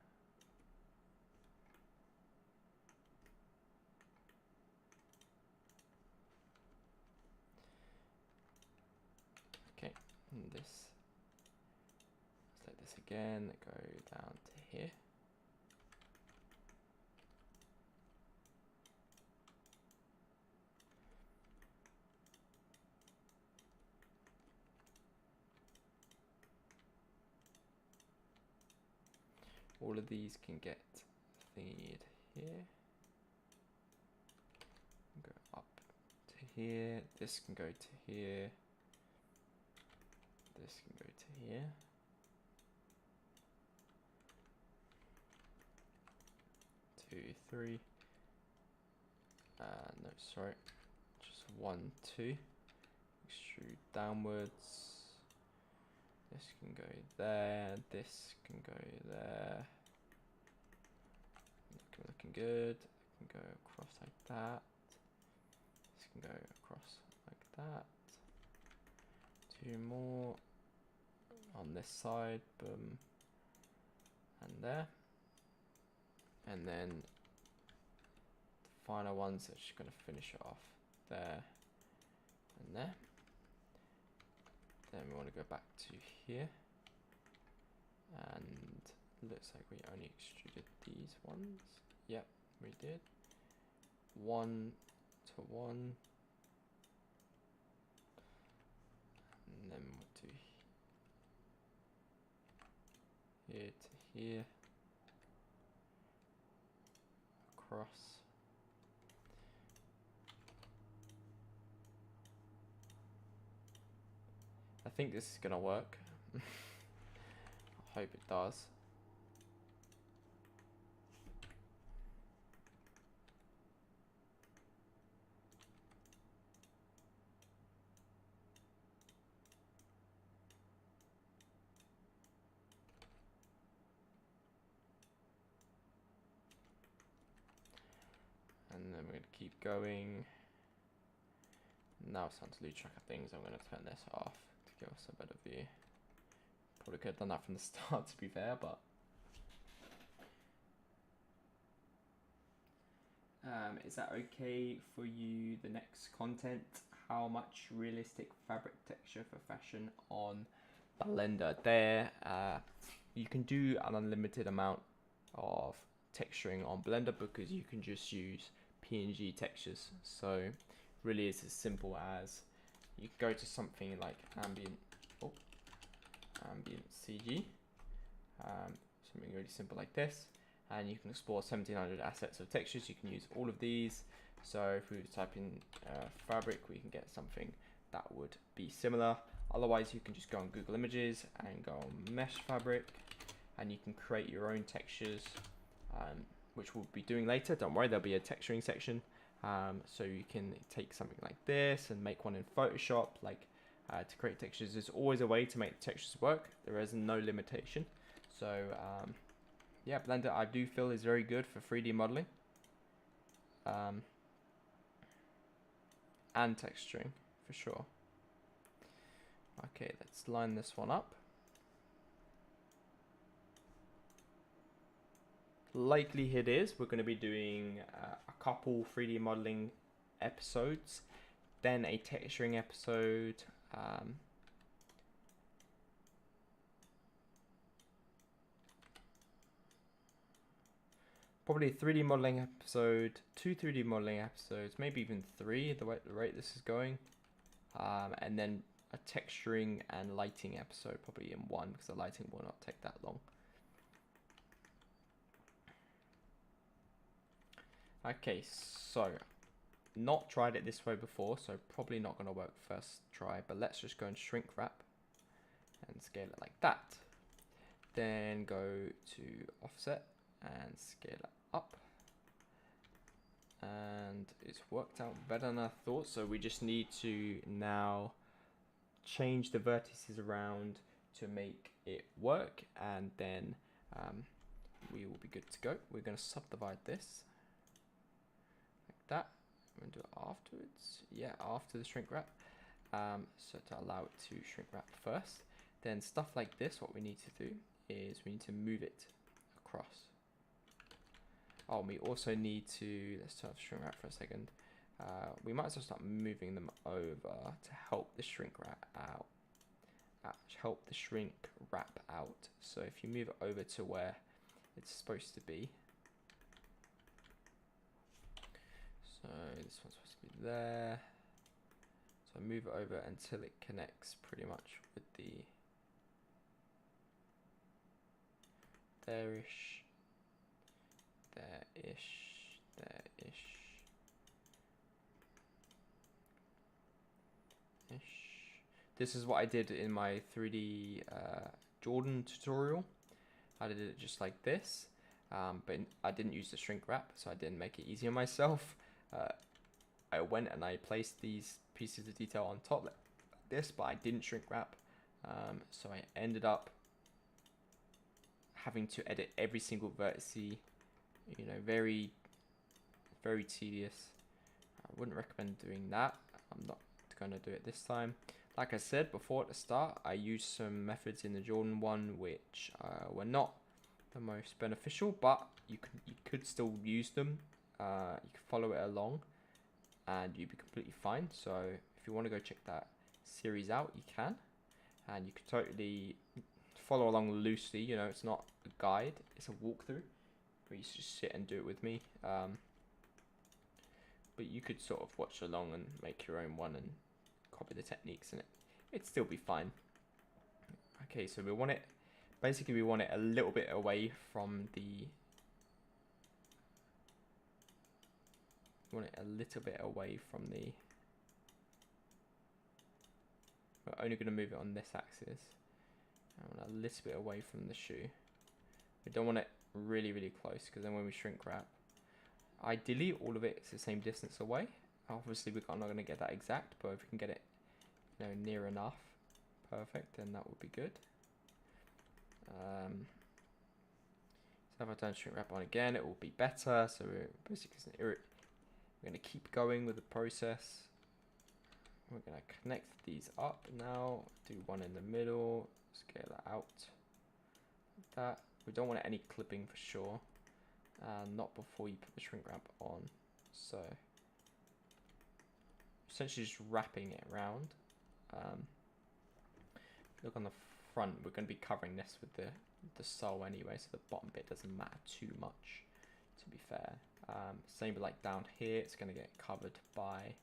Okay, and this. Select this again, go down to here. All of these can get thingied here. Go up to here, this can go to here, this can go to here. Two, three. No, sorry, just 1, 2. Extrude downwards. This can go there. This can go there. Looking good. Can go across like that. This can go across like that. 2 more on this side. Boom. And there. And then the final ones are just going to finish it off there and there. Then we want to go back to here, and looks like we only extruded these ones. Yep, we did. 1 to 1, and then we'll do here to here, across. I think this is gonna work. I hope it does. And then we're gonna keep going. Now it's time to lose track of things. I'm gonna turn this off to give us a better view. Probably could have done that from the start, to be fair, but is that okay for you? The next content: how much realistic fabric texture for fashion on Blender? There, you can do an unlimited amount of texturing on Blender because you can just use PNG textures. So really it's as simple as you go to something like ambient CG, something really simple like this, and you can explore 1700 assets of textures. You can use all of these. So if we type in fabric, we can get something that would be similar. Otherwise, you can just go on Google Images and go on mesh fabric, and you can create your own textures, which we'll be doing later. Don't worry, there'll be a texturing section. So you can take something like this and make one in Photoshop, like to create textures. There's always a way to make the textures work. There is no limitation. So yeah, Blender I do feel is very good for 3D modeling and texturing for sure. Okay, let's line this one up. Likelihood is we're going to be doing a couple 3D modeling episodes, then a texturing episode, probably a 3D modeling episode, 2 3D modeling episodes, maybe even 3 the rate this is going, and then a texturing and lighting episode probably in 1 because the lighting will not take that long. Okay, so not tried it this way before, so probably not going to work first try, but let's just go and shrink wrap and scale it like that. Then go to offset and scale it up. And it's worked out better than I thought, so we just need to now change the vertices around to make it work, and then we will be good to go. We're going to subdivide this that. I'm going to do it afterwards. Yeah, after the shrink wrap. So to allow it to shrink wrap first. Then stuff like this, what we need to do is we need to move it across. Oh, we also need to, let's turn off shrink wrap for a second. We might as well start moving them over to help the shrink wrap out. So if you move it over to where it's supposed to be. So this one's supposed to be there. So I move it over until it connects pretty much with the there-ish, there-ish, there-ish. this is what I did in my 3D Jordan tutorial. I did it just like this, but I didn't use the shrink wrap, so I didn't make it easy on myself. I went and I placed these pieces of detail on top like this, but I didn't shrink wrap, so I ended up having to edit every single vertex. You know, very tedious. I wouldn't recommend doing that. I'm not going to do it this time. Like I said before at the start, I used some methods in the Jordan one which were not the most beneficial, but you could still use them. You could follow it along and you'd be completely fine. So if you want to go check that series out, you can, and you could totally follow along loosely. You know, it's not a guide, it's a walkthrough where you just sit and do it with me. But you could sort of watch along and make your own one and copy the techniques, and it'd still be fine. Okay, so we want it, basically we want it a little bit away from the, we're only going to move it on this axis. I want a little bit away from the shoe. We don't want it really close, because then when we shrink wrap, ideally all of it's the same distance away. Obviously we're not going to get that exact, but if we can get it, you know, near enough, perfect, then that would be good. So if I turn shrink wrap on again, it will be better. So we're basically going to keep going with the process. We're going to connect these up now, do one in the middle, scale that out like that. We don't want any clipping for sure, not before you put the shrink wrap on. So essentially just wrapping it around. Look on the front, we're going to be covering this with the sole anyway, so the bottom bit doesn't matter too much, to be fair. Same with like down here, it's going to get covered by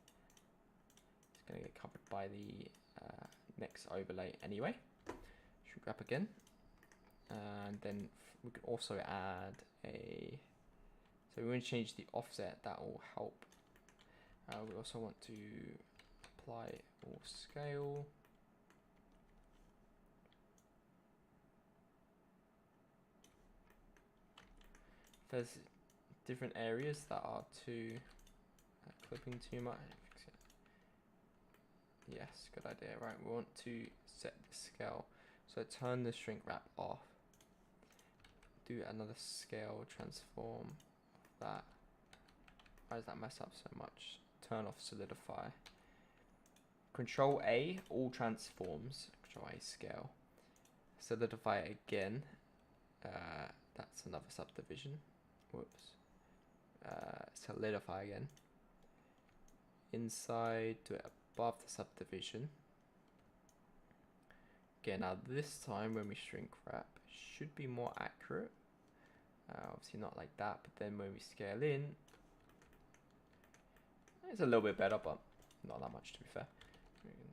the next overlay anyway. Shrink wrap again, and then we can also add so we want to change the offset. That will help. We also want to apply or scale. There's different areas that are clipping too much. Yes, good idea. Right, we want to set the scale. So turn the shrink wrap off. Do another scale transform of that. Why does that mess up so much? Turn off solidify. Control A, all transforms. Control A scale. Solidify again. That's another subdivision. Whoops. Solidify again. Inside, do it above the subdivision. Okay, now this time when we shrink wrap, it should be more accurate. Obviously not like that, but then when we scale in, it's a little bit better, but not that much to be fair. We can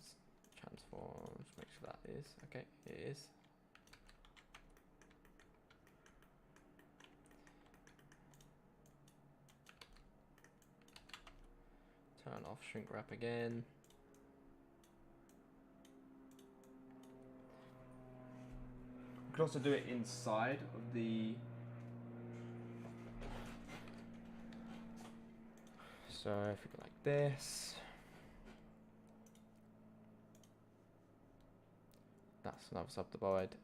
transform, just make sure that is, okay, it is. Turn off shrink wrap again. We could also do it inside of the. So if we go like this, that's another subdivide.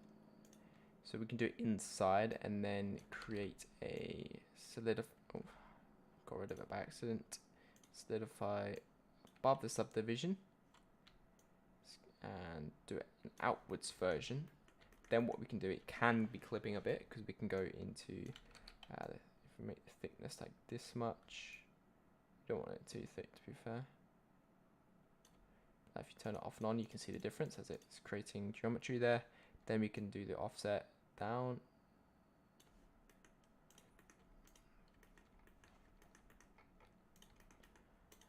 So we can do it inside and then create a solidify. Oh, got rid of it by accident. Solidify above the subdivision and do it an outwards version. Then what we can do, it can be clipping a bit because we can go into if we make the thickness like this much. You don't want it too thick, to be fair. If you turn it off and on, you can see the difference as it's creating geometry there. Then we can do the offset down.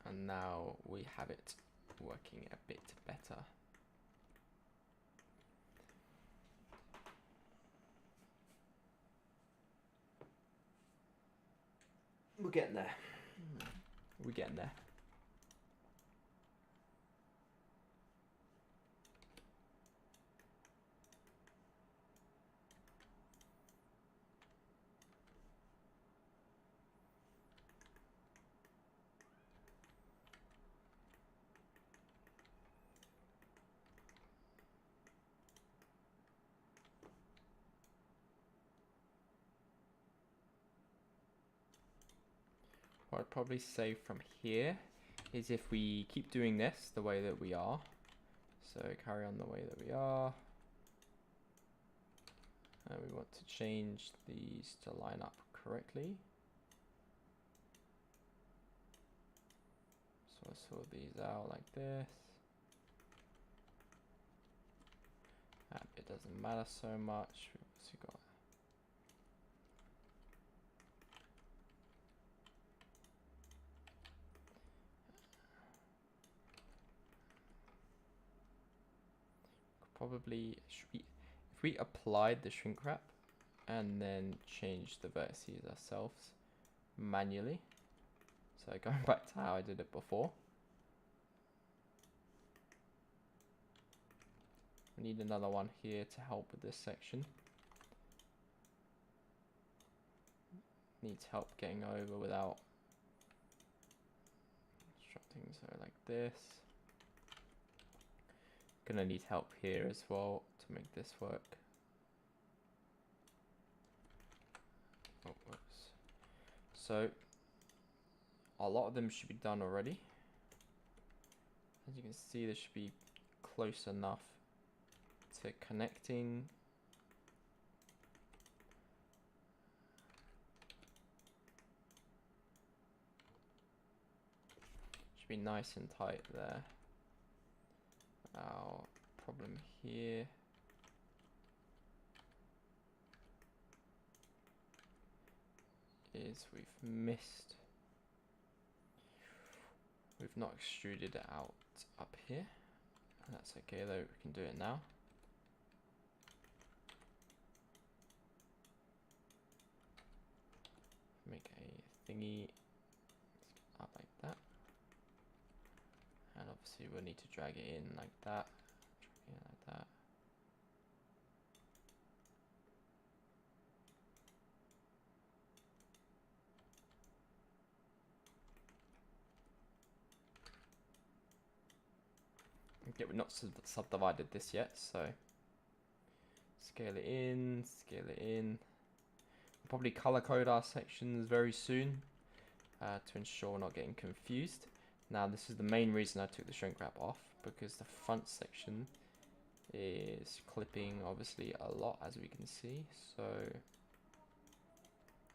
And now we have it working a bit better. We're getting there. We're getting there. what I'd probably say from here is if we keep doing this the way that we are, so carry on the way that we are, and we want to change these to line up correctly. So I sort these out like this. It doesn't matter so much. We've obviously got probably if we applied the shrink wrap and then change the vertices ourselves manually. So going back to how I did it before. We need another one here to help with this section. Needs help getting over without obstructing, so like this. Gonna need help here as well to make this work. Oh, whoops. So a lot of them should be done already. As you can see, they should be close enough to connecting. Should be nice and tight there. Our problem here is we've not extruded it out up here. And that's okay though, we can do it now. Make a thingy up like that. And obviously we'll need to drag it in like that. Drag it in like that. Okay, we're not subdivided this yet, so scale it in, scale it in. We'll probably color code our sections very soon to ensure we're not getting confused. Now this is the main reason I took the shrink wrap off, because the front section is clipping obviously a lot, as we can see, so I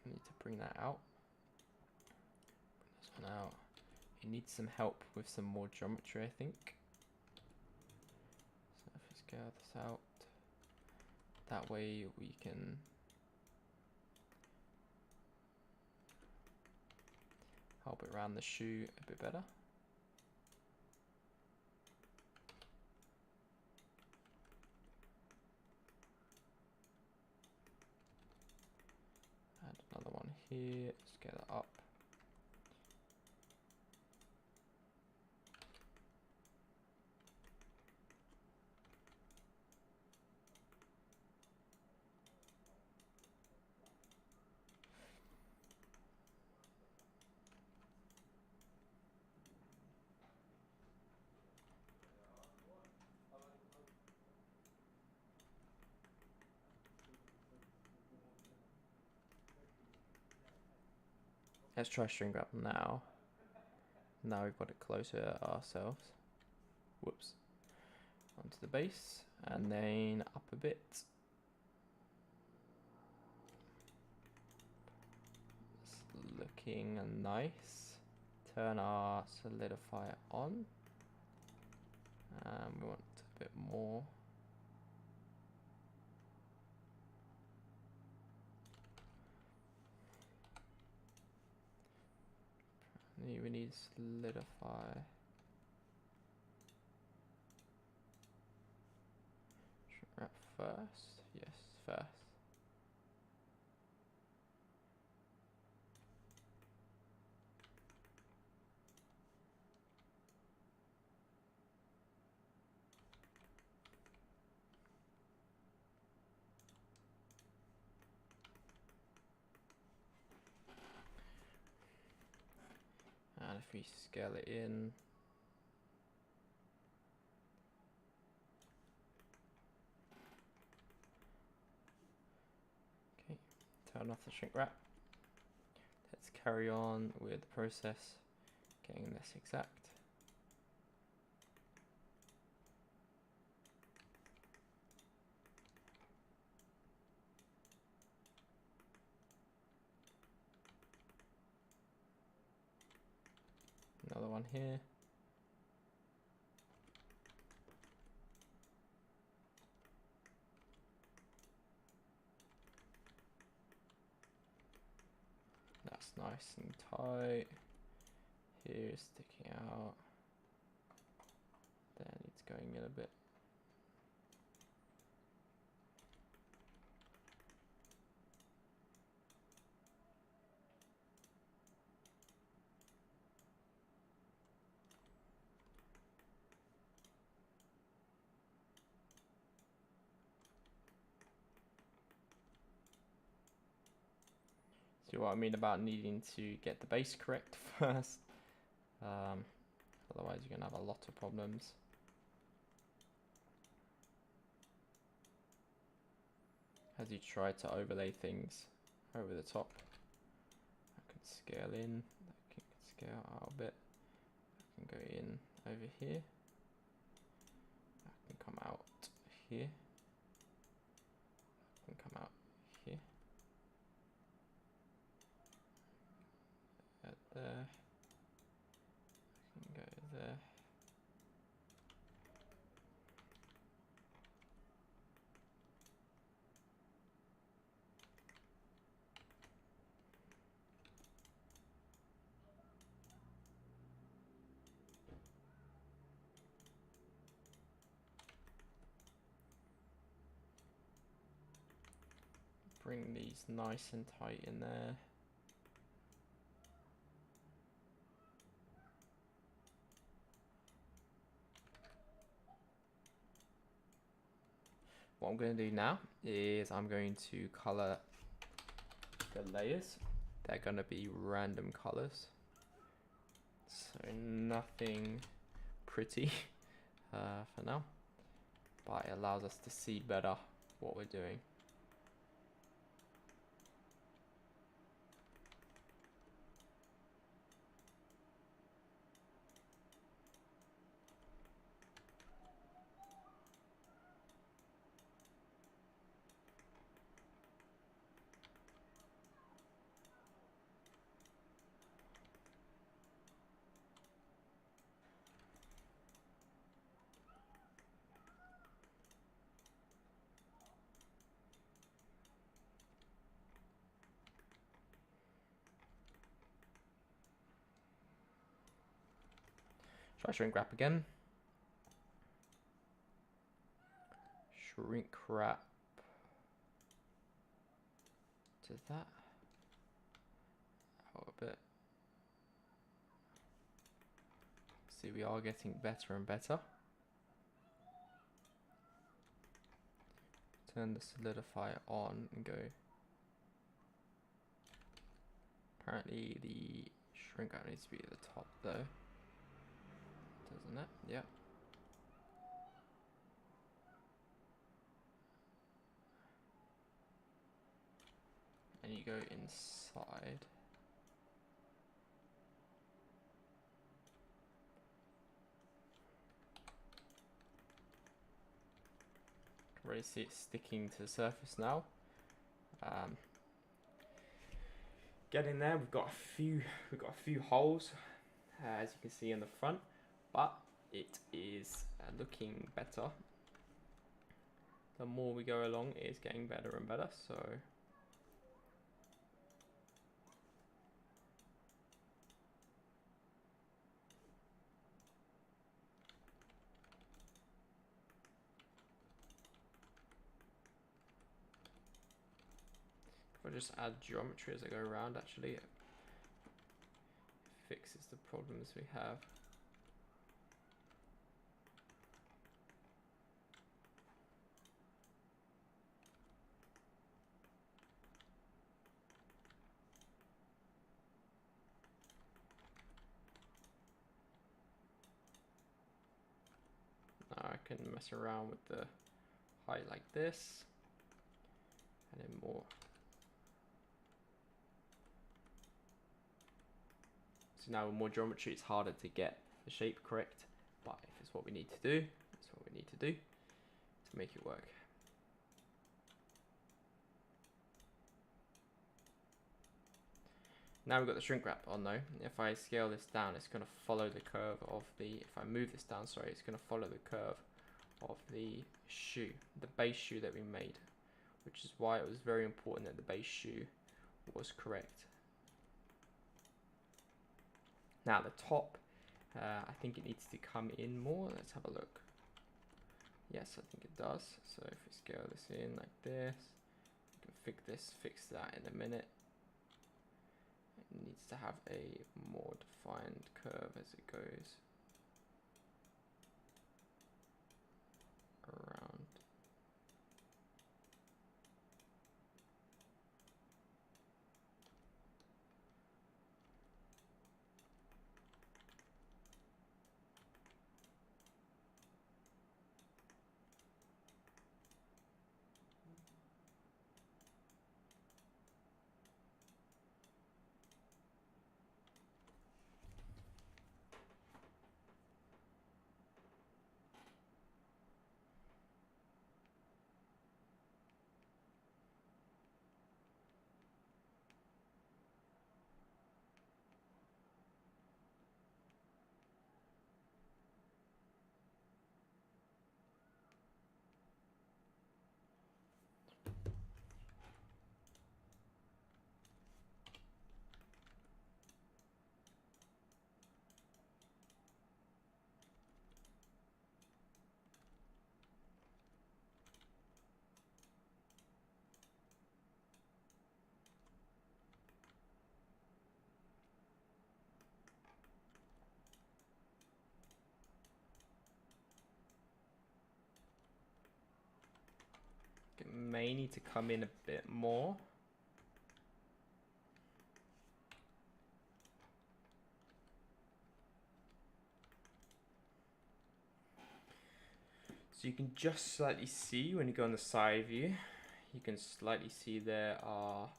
need to bring that out. Bring this one out. It needs some help with some more geometry, I think. So if we scale this out, that way we can help it around the shoe a bit better. Add another one here, scale it up. Let's try shrink wrap now. Now we've got it closer ourselves. Whoops. Onto the base and then up a bit. It's looking nice. Turn our solidifier on. We want a bit more. We need solidify. Shrink wrap first. Yes, first. And if we scale it in, okay, turn off the shrink wrap. Let's carry on with the process, getting this exact. Another one here. That's nice and tight. Here's sticking out. Then it's going in a bit. See what I mean about needing to get the base correct first. Otherwise you're going to have a lot of problems. As you try to overlay things over the top. I can scale in, I can scale out a bit. I can go in over here. I can come out here. I can come out here. At there. I can go there. Bring these nice and tight in there. What I'm going to do now is I'm going to color the layers. They're going to be random colors, so nothing pretty for now, but it allows us to see better what we're doing. Try shrink wrap again. Shrink wrap to that. Out a bit. See, we are getting better and better. Turn the solidifier on and go. Apparently the shrink wrap needs to be at the top though. Doesn't it? Yeah. And you go inside. Can really see it sticking to the surface now. Getting there. We've got a few holes, as you can see in the front, but it is looking better. The more we go along, it is getting better and better. So. If I just add geometry as I go around, actually, it fixes the problems we have. Now I can mess around with the height like this, and then more. So now with more geometry, it's harder to get the shape correct, but if it's what we need to do, it's what we need to do to make it work. Now we've got the shrink wrap on though. If I scale this down, it's going to follow the curve of the, if I move this down, sorry, it's going to follow the curve of the shoe, the base shoe that we made, which is why it was very important that the base shoe was correct. Now the top, I think it needs to come in more. Let's have a look. Yes, I think it does. So if we scale this in like this, we can fix that in a minute. It needs to have a more defined curve as it goes around. It may need to come in a bit more. So you can just slightly see when you go on the side view, you can slightly see there are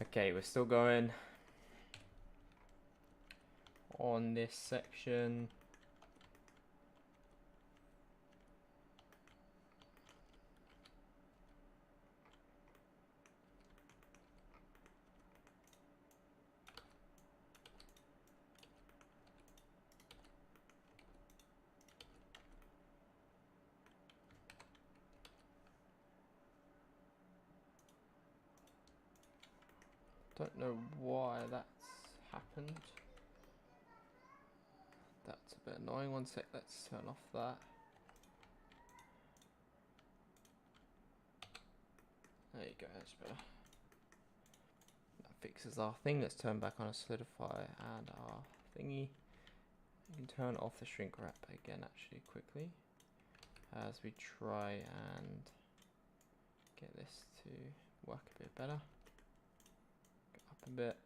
okay, we're still going on this section. Don't know why that's happened. That's a bit annoying. One sec, let's turn off that. There you go, that's better. That fixes our thing. Let's turn back on a solidify and our thingy. You can turn off the shrink wrap again actually quickly as we try and get this to work a bit better. Go up a bit.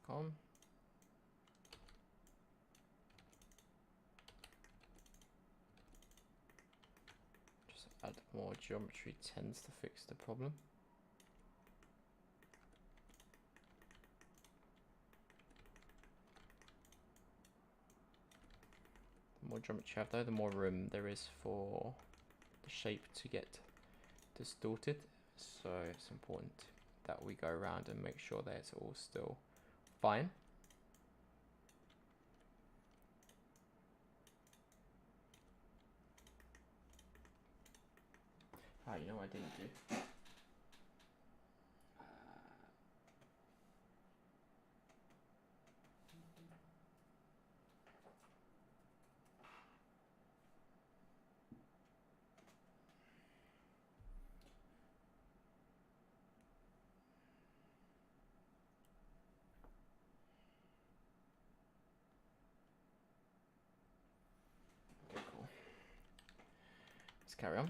on. Just add more geometry tends to fix the problem. The more geometry you have though, the more room there is for the shape to get distorted. So it's important that we go around and make sure that it's all still fine. Ah, you know what I didn't do? Okay, cool. Let's carry on.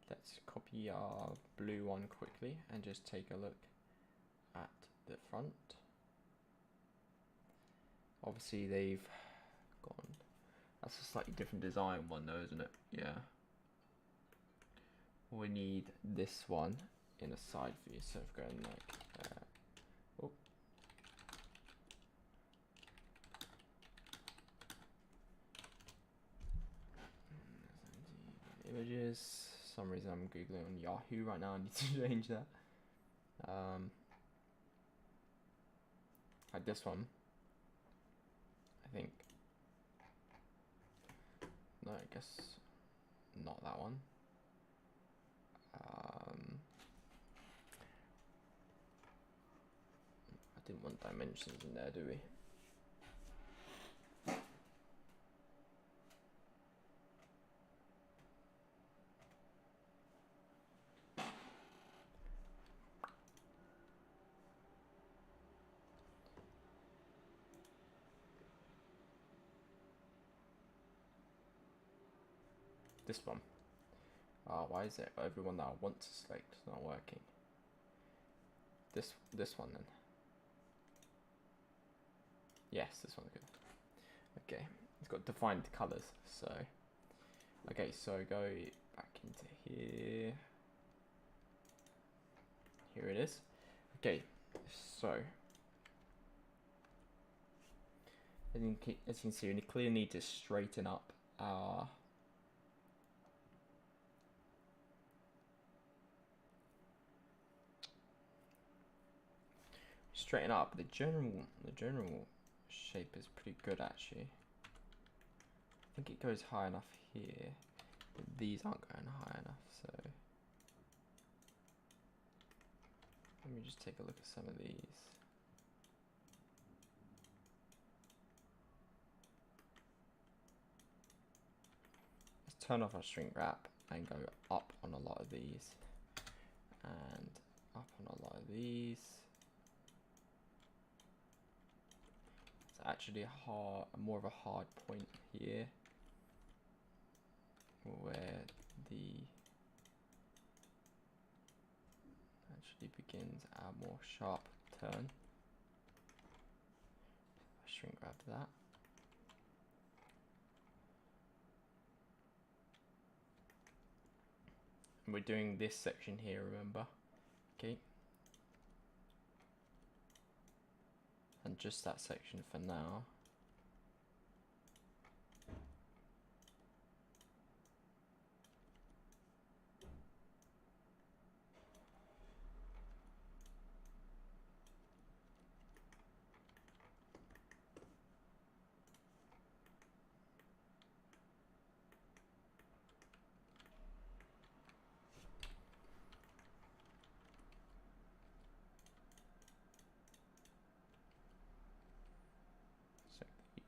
Let's copy our blue one quickly and just take a look at the front. Obviously they've gone, that's a slightly different design one though, isn't it? Yeah. We need this one in a side view, so if we're going like, oh. Images, for some reason I'm Googling on Yahoo right now, I need to change that. Like this one, I think, no, I guess not that one. I didn't want dimensions in there, do we? This one. Why is it everyone that I want to select is not working? This one then. Yes, this one's good. Okay, it's got defined colors. So, okay, so go back into here. Here it is. Okay, so as you can see, we clearly need to straighten up our the general shape is pretty good actually. I think it goes high enough here, but these aren't going high enough, so let me just take a look at some of these. Let's turn off our shrink wrap and go up on a lot of these and up on a lot of these. Actually more of a hard point here where the actually begins our more sharp turn. Shrink wrap that. And we're doing this section here, remember? Okay. And just that section for now.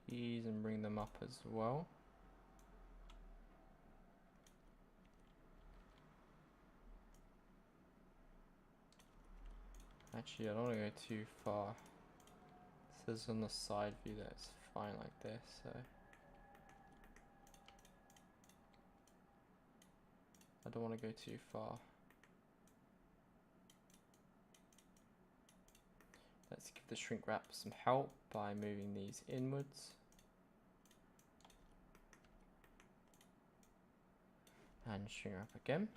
These and bring them up as well. Actually, I don't want to go too far. It says on the side view that it's fine like this, so I don't want to go too far. Let's give the shrink wrap some help by moving these inwards. And shrink wrap again.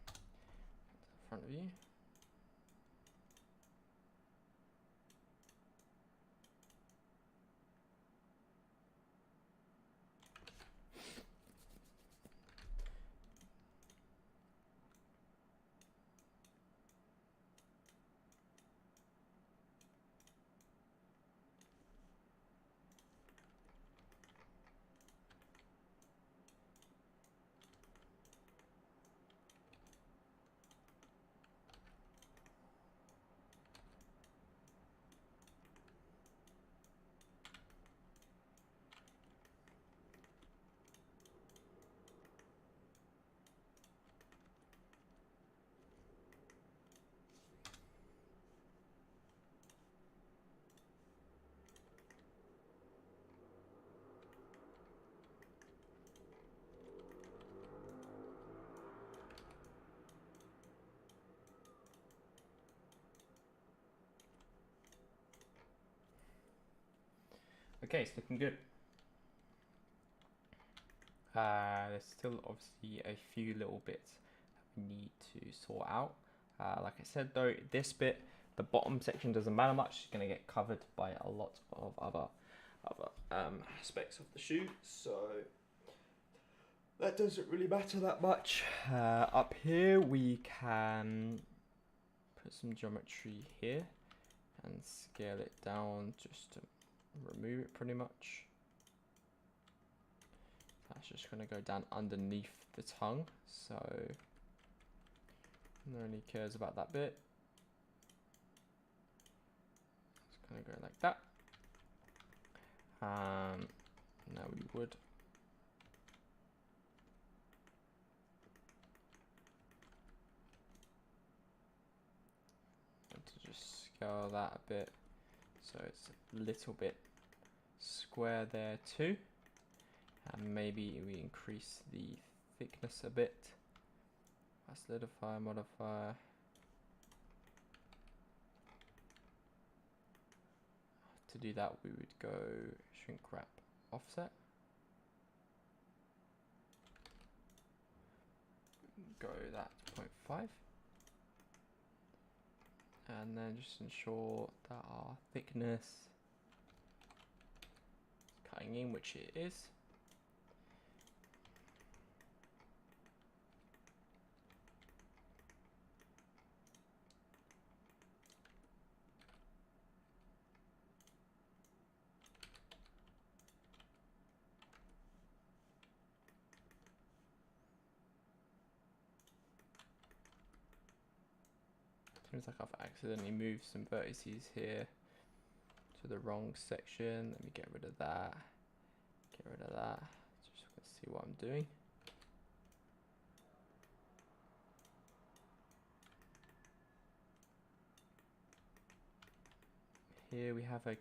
In front of you. Okay, it's looking good. There's still obviously a few little bits that we need to sort out. Like I said though, this bit, the bottom section doesn't matter much. It's going to get covered by a lot of other aspects of the shoe, so that doesn't really matter that much. Up here we can put some geometry here and scale it down just to remove it pretty much. That's just going to go down underneath the tongue, so no one really cares about that bit. It's going to go like that. Now we would want to just scale that a bit so it's a little bit square there too, and maybe we increase the thickness a bit. Solidify, modify. To do that we would go shrink wrap offset, go that to 0.5, and then just ensure that our thickness is cutting in, which it is. Seems like I've accidentally moved some vertices here to the wrong section. Let me get rid of that. Get rid of that. Just gonna see what I'm doing. Here we have a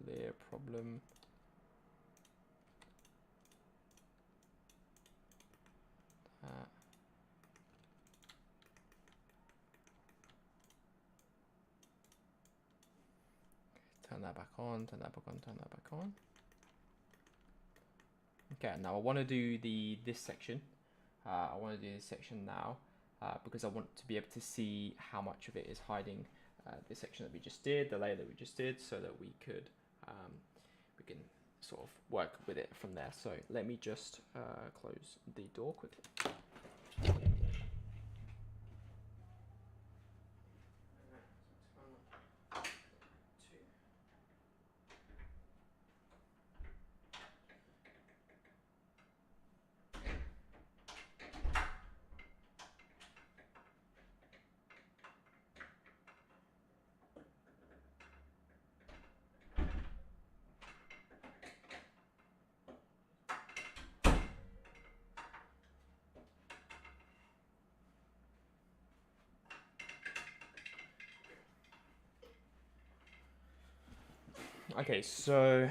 clear problem. Turn that back on, turn that back on, turn that back on. Okay, now I want to do this section. I want to do this section now because I want to be able to see how much of it is hiding this section that we just did, the layer that we just did, so that we can sort of work with it from there. So let me just close the door quickly. Okay, so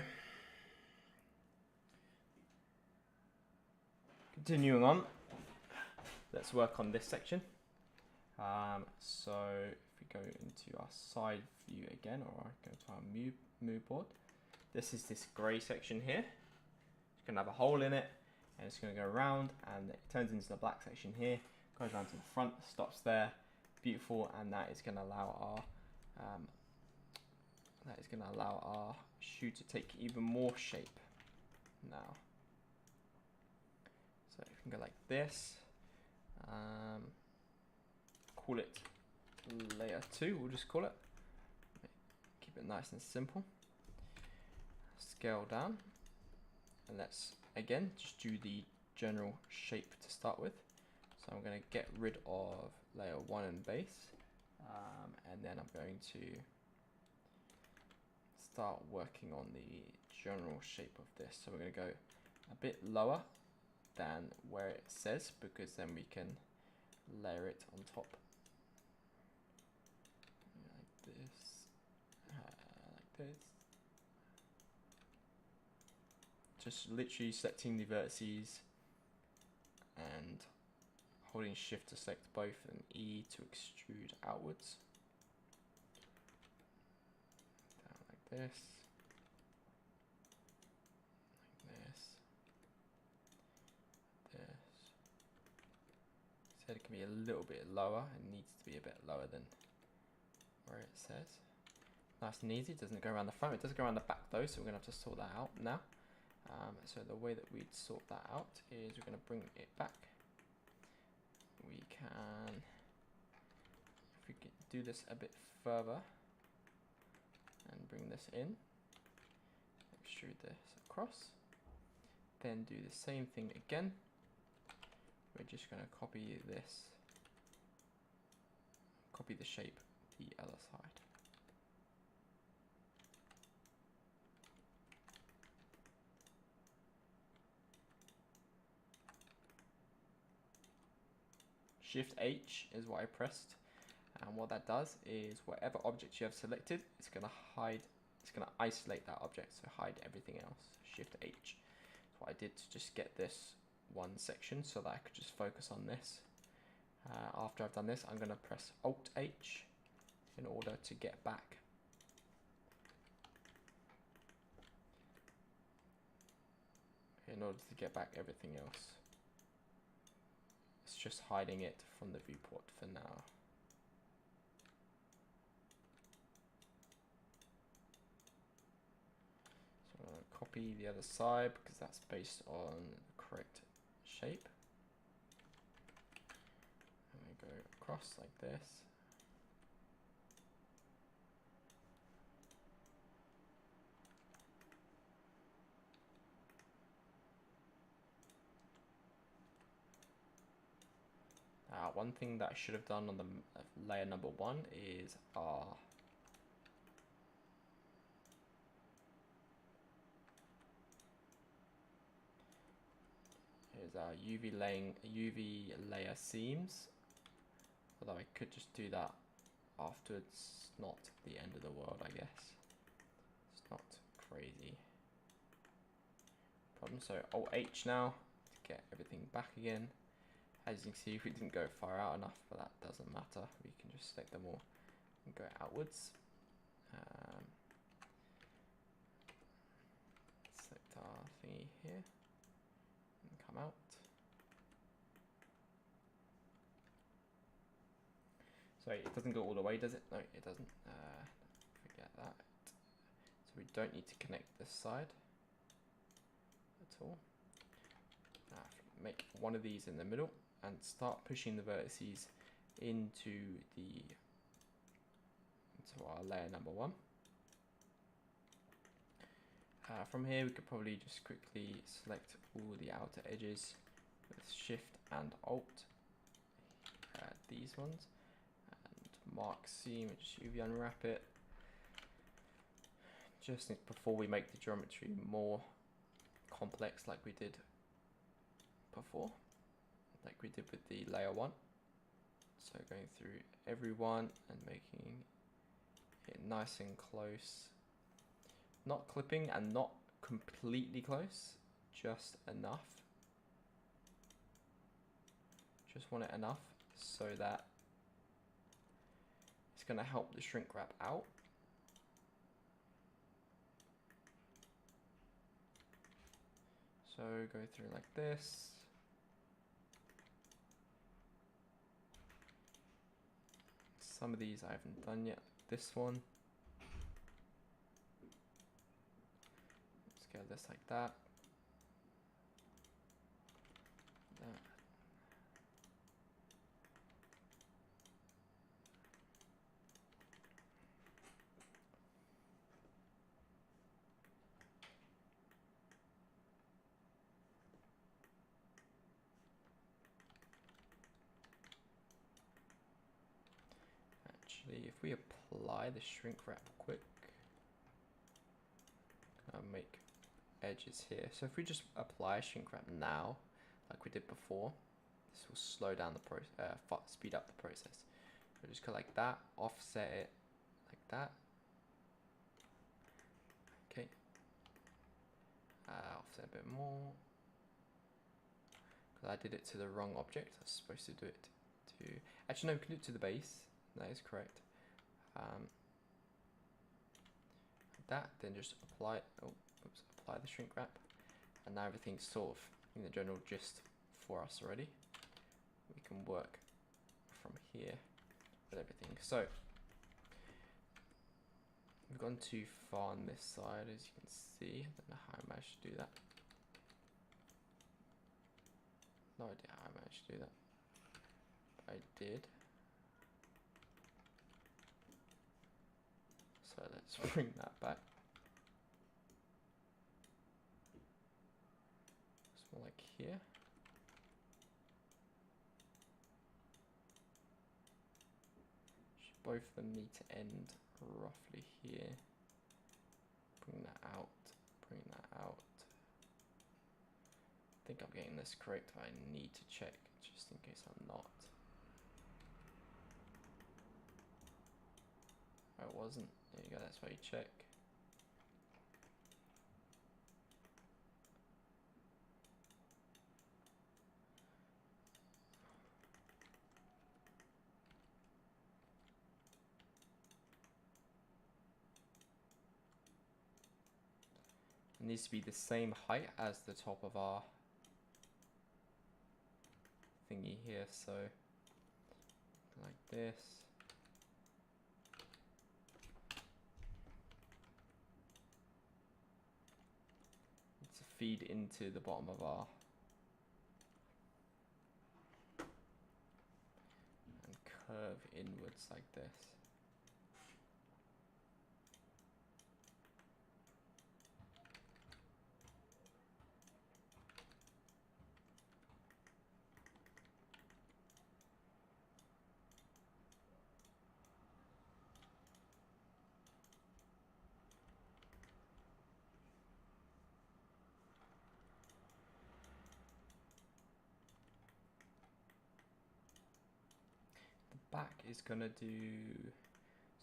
continuing on, let's work on this section. So if we go into our side view again, or go to our move board, this is this grey section here. It's going to have a hole in it, and it's going to go around, and it turns into the black section here, goes around to the front, stops there. Beautiful, and that is going to allow our shoe to take even more shape now. So you can go like this. Call it layer 2, we'll just call it. Keep it nice and simple. Scale down, and let's again just do the general shape to start with. So I'm going to get rid of layer 1 and base, and then I'm going to start working on the general shape of this. So we're going to go a bit lower than where it says, because then we can layer it on top like this. Just literally selecting the vertices and holding shift to select both, and E to extrude outwards. Down like this. Said it can be a little bit lower. It needs to be a bit lower than where it says. Nice and easy. It doesn't go around the front. It does go around the back though, so we're going to have to sort that out now. So the way that we'd sort that out is we're going to bring it back. We can, if we can do this a bit further and bring this in, extrude this across, then do the same thing again. We're just going to copy this, copy the shape the other side. Shift H is what I pressed, and what that does is whatever object you have selected, it's going to hide, it's going to isolate that object, so hide everything else. Shift H. That's what I did to just get this one section so that I could just focus on this. After I've done this, I'm going to press Alt H in order to get back. In order to get back everything else. It's just hiding it from the viewport for now. So I'm going to copy the other side because that's based on the correct shape. And we go across like this. One thing that I should have done on the layer number 1 is our UV layer seams. Although I could just do that afterwards, it's not the end of the world, I guess. It's not crazy problem. So Alt H now to get everything back again. As you can see, we didn't go far out enough, but that doesn't matter. We can just select them all and go outwards. Select our thingy here and come out. Sorry, it doesn't go all the way, does it? No, it doesn't. Forget that. So we don't need to connect this side at all. Now, make one of these in the middle and start pushing the vertices into our layer number 1. From here we could probably just quickly select all the outer edges with Shift and Alt, these ones, and mark seam and just UV unwrap it, just before we make the geometry more complex like we did before. Like we did with the layer 1. So going through every one and making it nice and close. Not clipping and not completely close, just enough Just want it enough so that it's going to help the shrink wrap out. So go through like this. Some of these I haven't done yet. This one. Scale this like that. That. Actually, if we apply the shrink wrap quick, I'll make edges here. So if we just apply shrink wrap now, like we did before, this will slow down the process, speed up the process. So just go like that, offset it like that. Okay. Offset a bit more. Because I did it to the wrong object. I was supposed to do it to. Actually, no, we can do it to the base. That is correct. That, then just apply. Oh, oops, apply the shrink wrap, and now everything's sort of in the general gist for us already. We can work from here with everything. So we've gone too far on this side, as you can see. I don't know how I managed to do that. No idea how I managed to do that. But I did. So let's bring that back. It's more like here. Both of them need to end roughly here. Bring that out, bring that out. I think I'm getting this correct, but I need to check just in case I'm not. I wasn't. There you go, that's why you check. It needs to be the same height as the top of our thingy here, so like this. It's a feed into the bottom of our and curve inwards like this. Back is going to do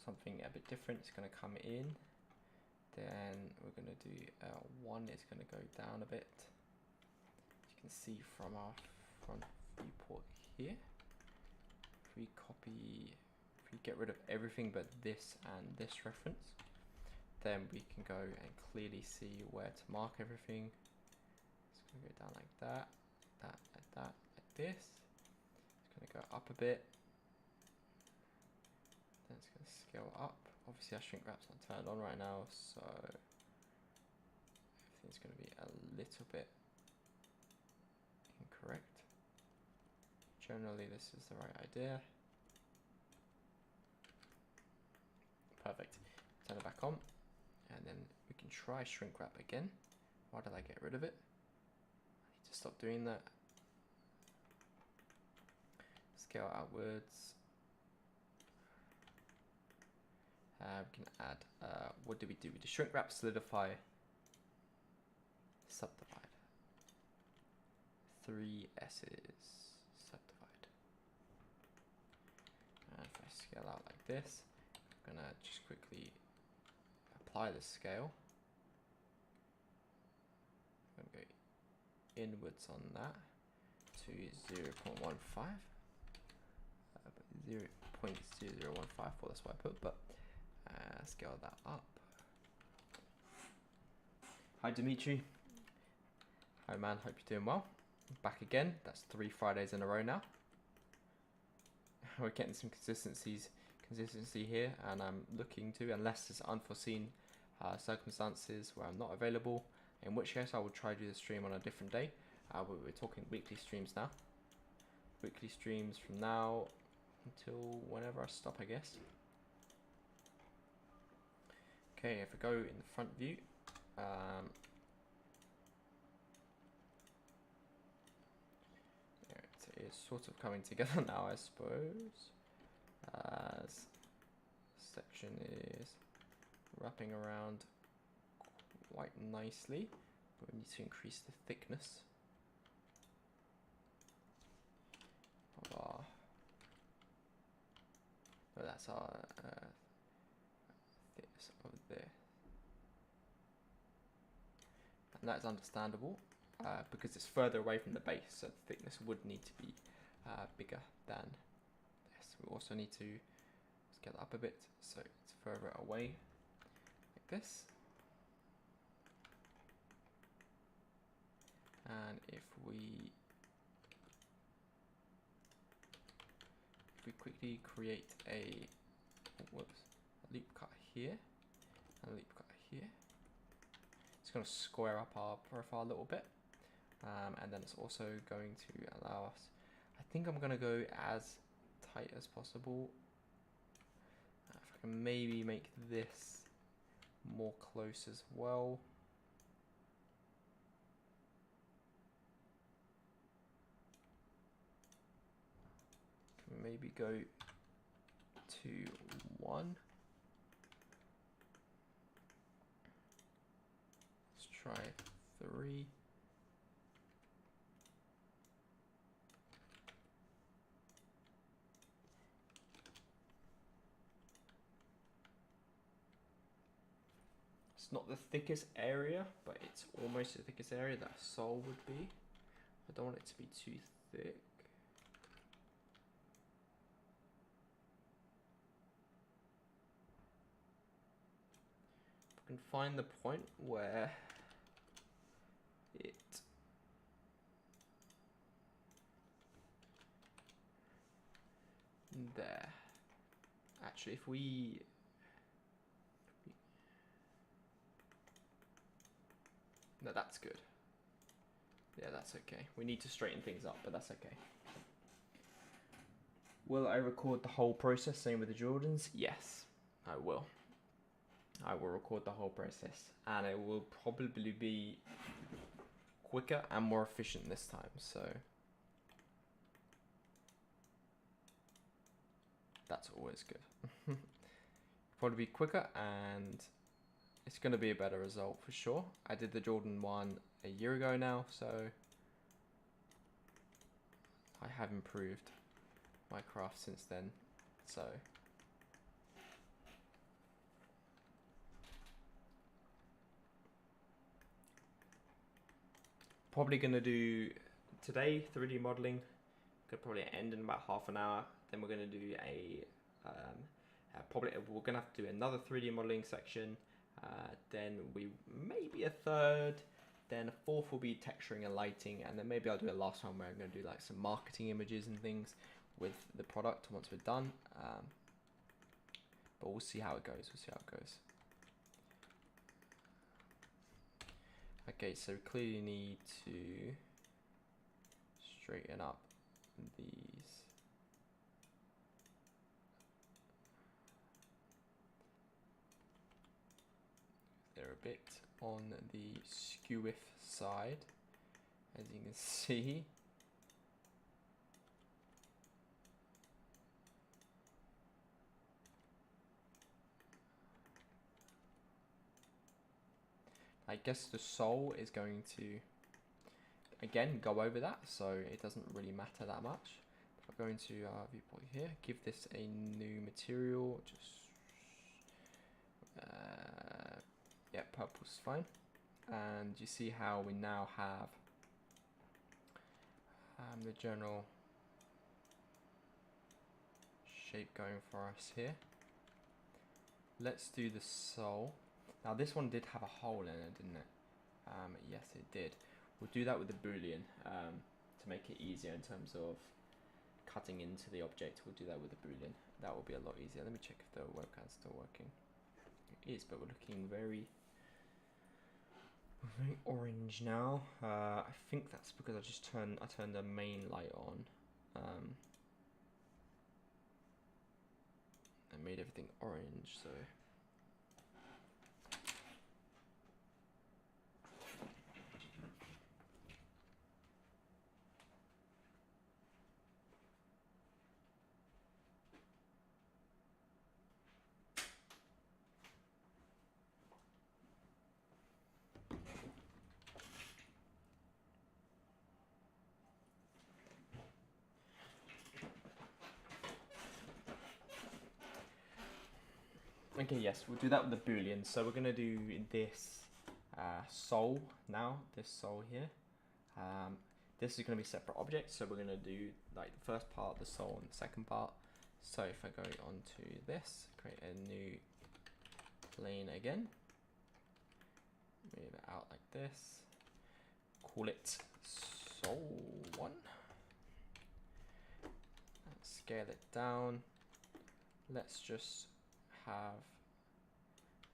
something a bit different. It's going to come in, then we're going to do one is going to go down a bit. As you can see from our front viewport here, if we get rid of everything but this and this reference, then we can go and clearly see where to mark everything. It's going to go down like that, like this. It's going to go up a bit. Then it's going to scale up. Obviously our shrink wrap's not turned on right now, so everything's going to be a little bit incorrect. Generally this is the right idea. Perfect. Turn it back on, and then we can try shrink wrap again. Why did I get rid of it? I need to stop doing that. Scale outwards. We can add, what do? We do shrink wrap, solidify, subdivide. 3 S's, subdivide. And if I scale out like this, I'm gonna just quickly apply the scale. I'm gonna go inwards on that to 0.15. 0.0015, that's what I put, but scale that up. Hi Dimitri. Hi man, hope you're doing well. Back again, that's 3 Fridays in a row now. We're getting some consistency here, and I'm looking to, unless there's unforeseen circumstances where I'm not available, in which case I will try to do the stream on a different day. We're talking weekly streams now. Weekly streams from now until whenever I stop, I guess. Okay, if we go in the front view, it is sort of coming together now, I suppose. As section is wrapping around quite nicely, but we need to increase the thickness of our. Oh, that's our thickness over there, and that's understandable because it's further away from the base, so the thickness would need to be bigger than this. We also need to scale up a bit so it's further away, like this. And if we quickly create a loop cut here and a loop cut here, it's going to square up our profile a little bit, and then it's also going to allow us, I think I'm going to go as tight as possible. If I can maybe make this more close as well. Maybe go to 1. Let's try 3. It's not the thickest area, but it's almost the thickest area that a sole would be. I don't want it to be too thick. Can find the point where it there. Actually, if we no, that's good. Yeah, that's okay. We need to straighten things up, but that's okay. Will I record the whole process? Same with the Jordans? Yes, I will. I will record the whole process, and it will probably be quicker and more efficient this time, so that's always good. Probably be quicker, and it's going to be a better result for sure. I did the Jordan 1 a year ago now, so I have improved my craft since then, so probably going to do today 3D modeling. Could probably end in about half an hour. Then we're going to do probably we're going to have to do another 3D modeling section. Then we maybe a third. Then a fourth will be texturing and lighting, and then maybe I'll do a last one where I'm going to do like some marketing images and things with the product once we're done. But we'll see how it goes. We'll see how it goes. Okay, so we clearly need to straighten up these. They're a bit on the skewiff side, as you can see. I guess the sole is going to, again, go over that, so it doesn't really matter that much. If I go into our viewport here, give this a new material, just, yeah, purple's fine. And you see how we now have the general shape going for us here. Let's do the sole. Now this one did have a hole in it, didn't it? Yes, it did. We'll do that with the boolean to make it easier in terms of cutting into the object. We'll do that with the boolean. That will be a lot easier. Let me check if the webcam's still working. It is, but we're looking very orange now. I think that's because I turned the main light on. I made everything orange, so okay, yes, we'll do that with the boolean. So we're going to do this sole now, this sole here. This is going to be separate objects, so we're going to do like the first part, the sole, and the second part. So if I go onto this, create a new plane again, move it out like this, call it sole1, and scale it down. Let's just have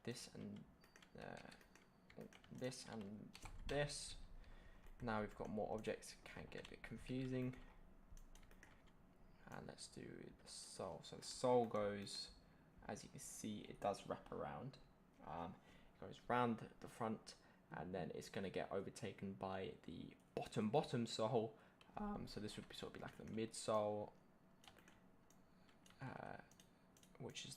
this and this and this. Now we've got more objects, can get a bit confusing. And let's do the sole. So the sole goes, as you can see, it does wrap around. It goes round the front, and then it's going to get overtaken by the bottom sole. So this would be sort of be like the mid sole, which is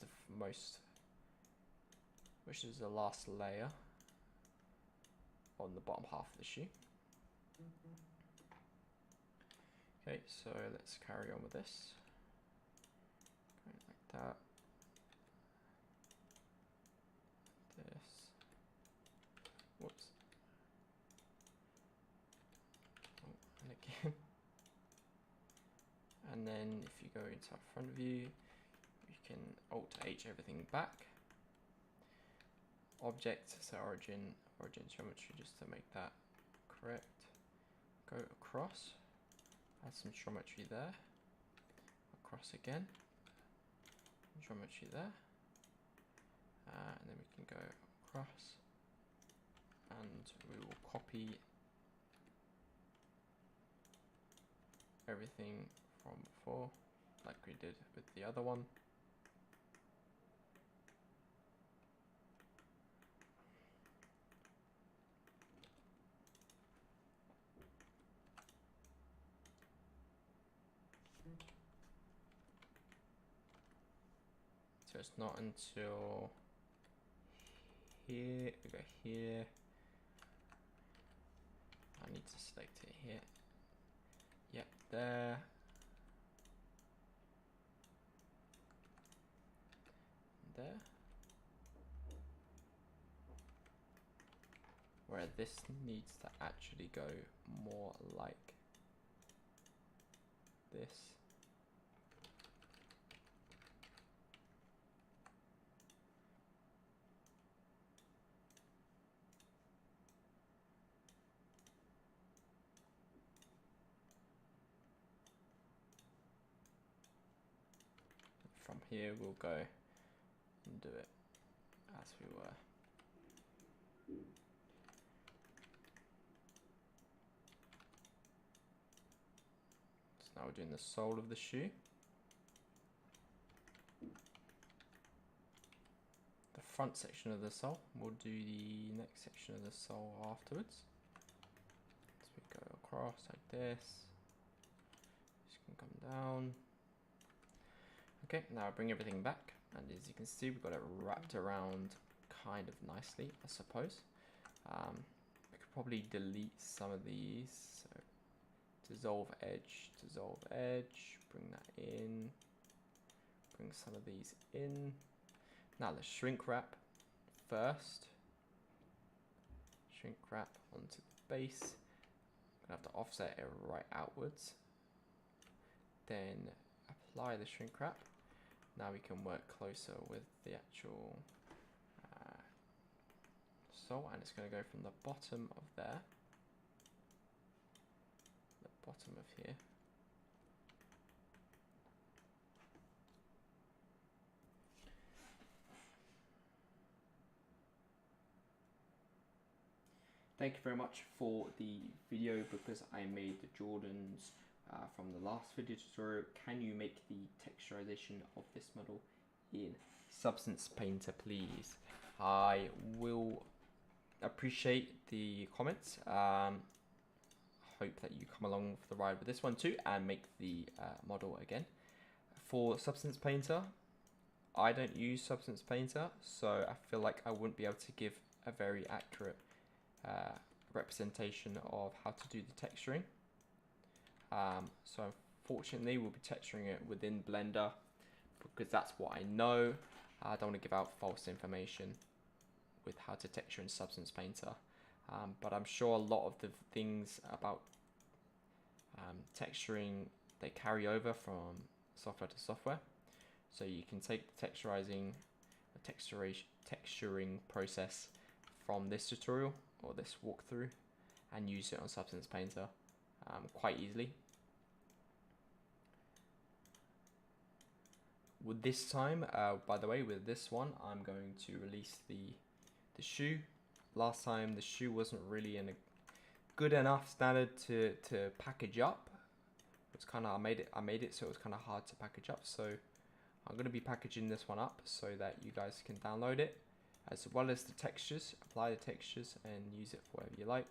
which is the last layer on the bottom half of the shoe. Okay, so let's carry on with this. Like that. This. Whoops. Oh, and again. And then if you go into our front view, you can Alt-H everything back. Object, so origin geometry, just to make that correct. Go across, add some geometry there, across again, geometry there, and then we can go across, and we will copy everything from before, like we did with the other one. So it's not until here, we go here. I need to select it here. Yep, there. There. Where this needs to actually go more like this. From here we'll go and do it as we were. So now we're doing the sole of the shoe. The front section of the sole, we'll do the next section of the sole afterwards. So we go across like this. Just can come down. Okay, now I bring everything back, and as you can see, we've got it wrapped around kind of nicely, I suppose. We could probably delete some of these. So dissolve edge, bring that in, bring some of these in. Now let's shrink wrap first. Shrink wrap onto the base. I'm gonna have to offset it right outwards. then apply the shrink wrap. Now we can work closer with the actual sole, and it's going to go from the bottom of there, the bottom of here, Thank you very much for the video, because I made the Jordans from the last video tutorial. Can you make the texturization of this model in Substance Painter, please? I will appreciate the comments. Hope that you come along for the ride with this one too and make the model again. For Substance Painter, I don't use Substance Painter, so I feel like I wouldn't be able to give a very accurate representation of how to do the texturing. So unfortunately we'll be texturing it within Blender, because that's what I know. I don't want to give out false information with how to texture in Substance Painter, but I'm sure a lot of the things about texturing, they carry over from software to software. So you can take the texturing process from this tutorial or this walkthrough and use it on Substance Painter quite easily. With this time, by the way, with this one, I'm going to release the shoe. Last time the shoe wasn't really in a good enough standard to package up. It's kind of, I made it so it was kind of hard to package up. So I'm going to be packaging this one up so that you guys can download it, as well as the textures. Apply the textures and use it for whatever you like.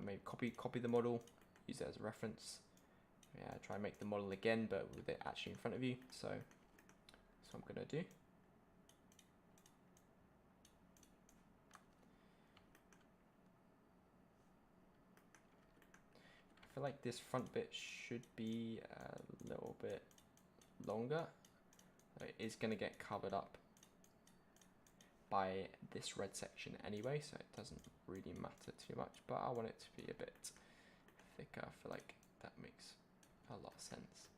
Maybe copy the model, use it as a reference. Yeah, try and make the model again, but with it actually in front of you. So that's what I'm going to do. I feel like this front bit should be a little bit longer. It is going to get covered up by this red section anyway, so it doesn't really matter too much, but I want it to be a bit thicker. I feel like that makes a lot of sense.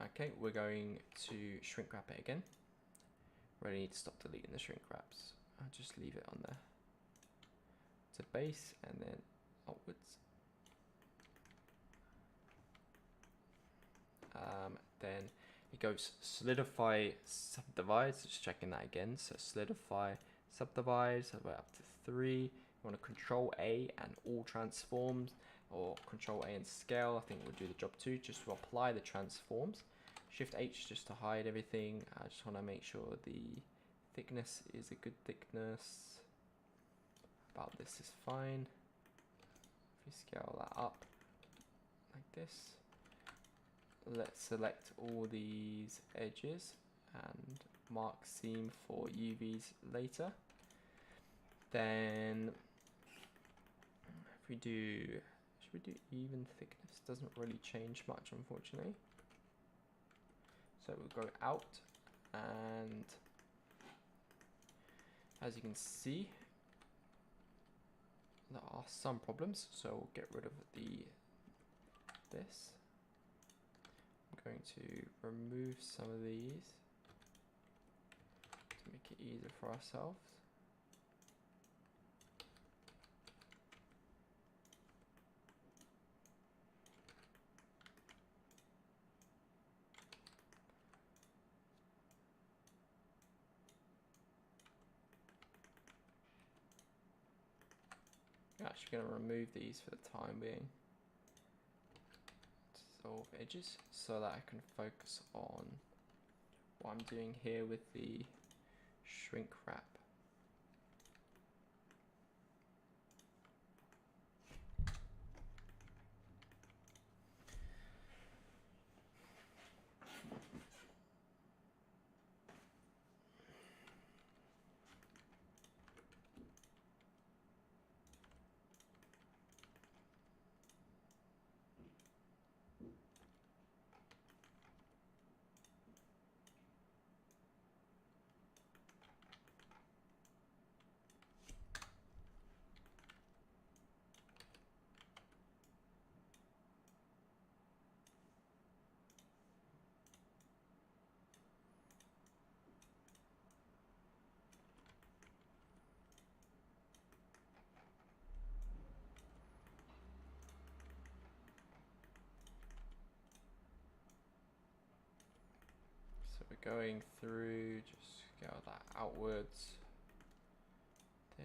Okay, we're going to shrink wrap it again. Really need to stop deleting the shrink wraps. I'll just leave it on there. To base and then upwards. Then it goes solidify, subdivide, so just checking that again. So solidify, subdivide, so we're up to 3. You want to Control A and all transforms, or Control A and scale. I think we'll do the job too, just to apply the transforms. Shift H just to hide everything. I just want to make sure the thickness is a good thickness. About this is fine. If you scale that up like this. Let's select all these edges and mark seam for UVs later. Then if we do, should we do even thickness? Doesn't really change much, unfortunately. So we'll go out, and as you can see, there are some problems, so we'll get rid of this. I'm going to remove some of these to make it easier for ourselves. I'm actually going to remove these for the time being. Dissolve edges so that I can focus on what I'm doing here with the shrink wrap. going through, just scale that outwards. This.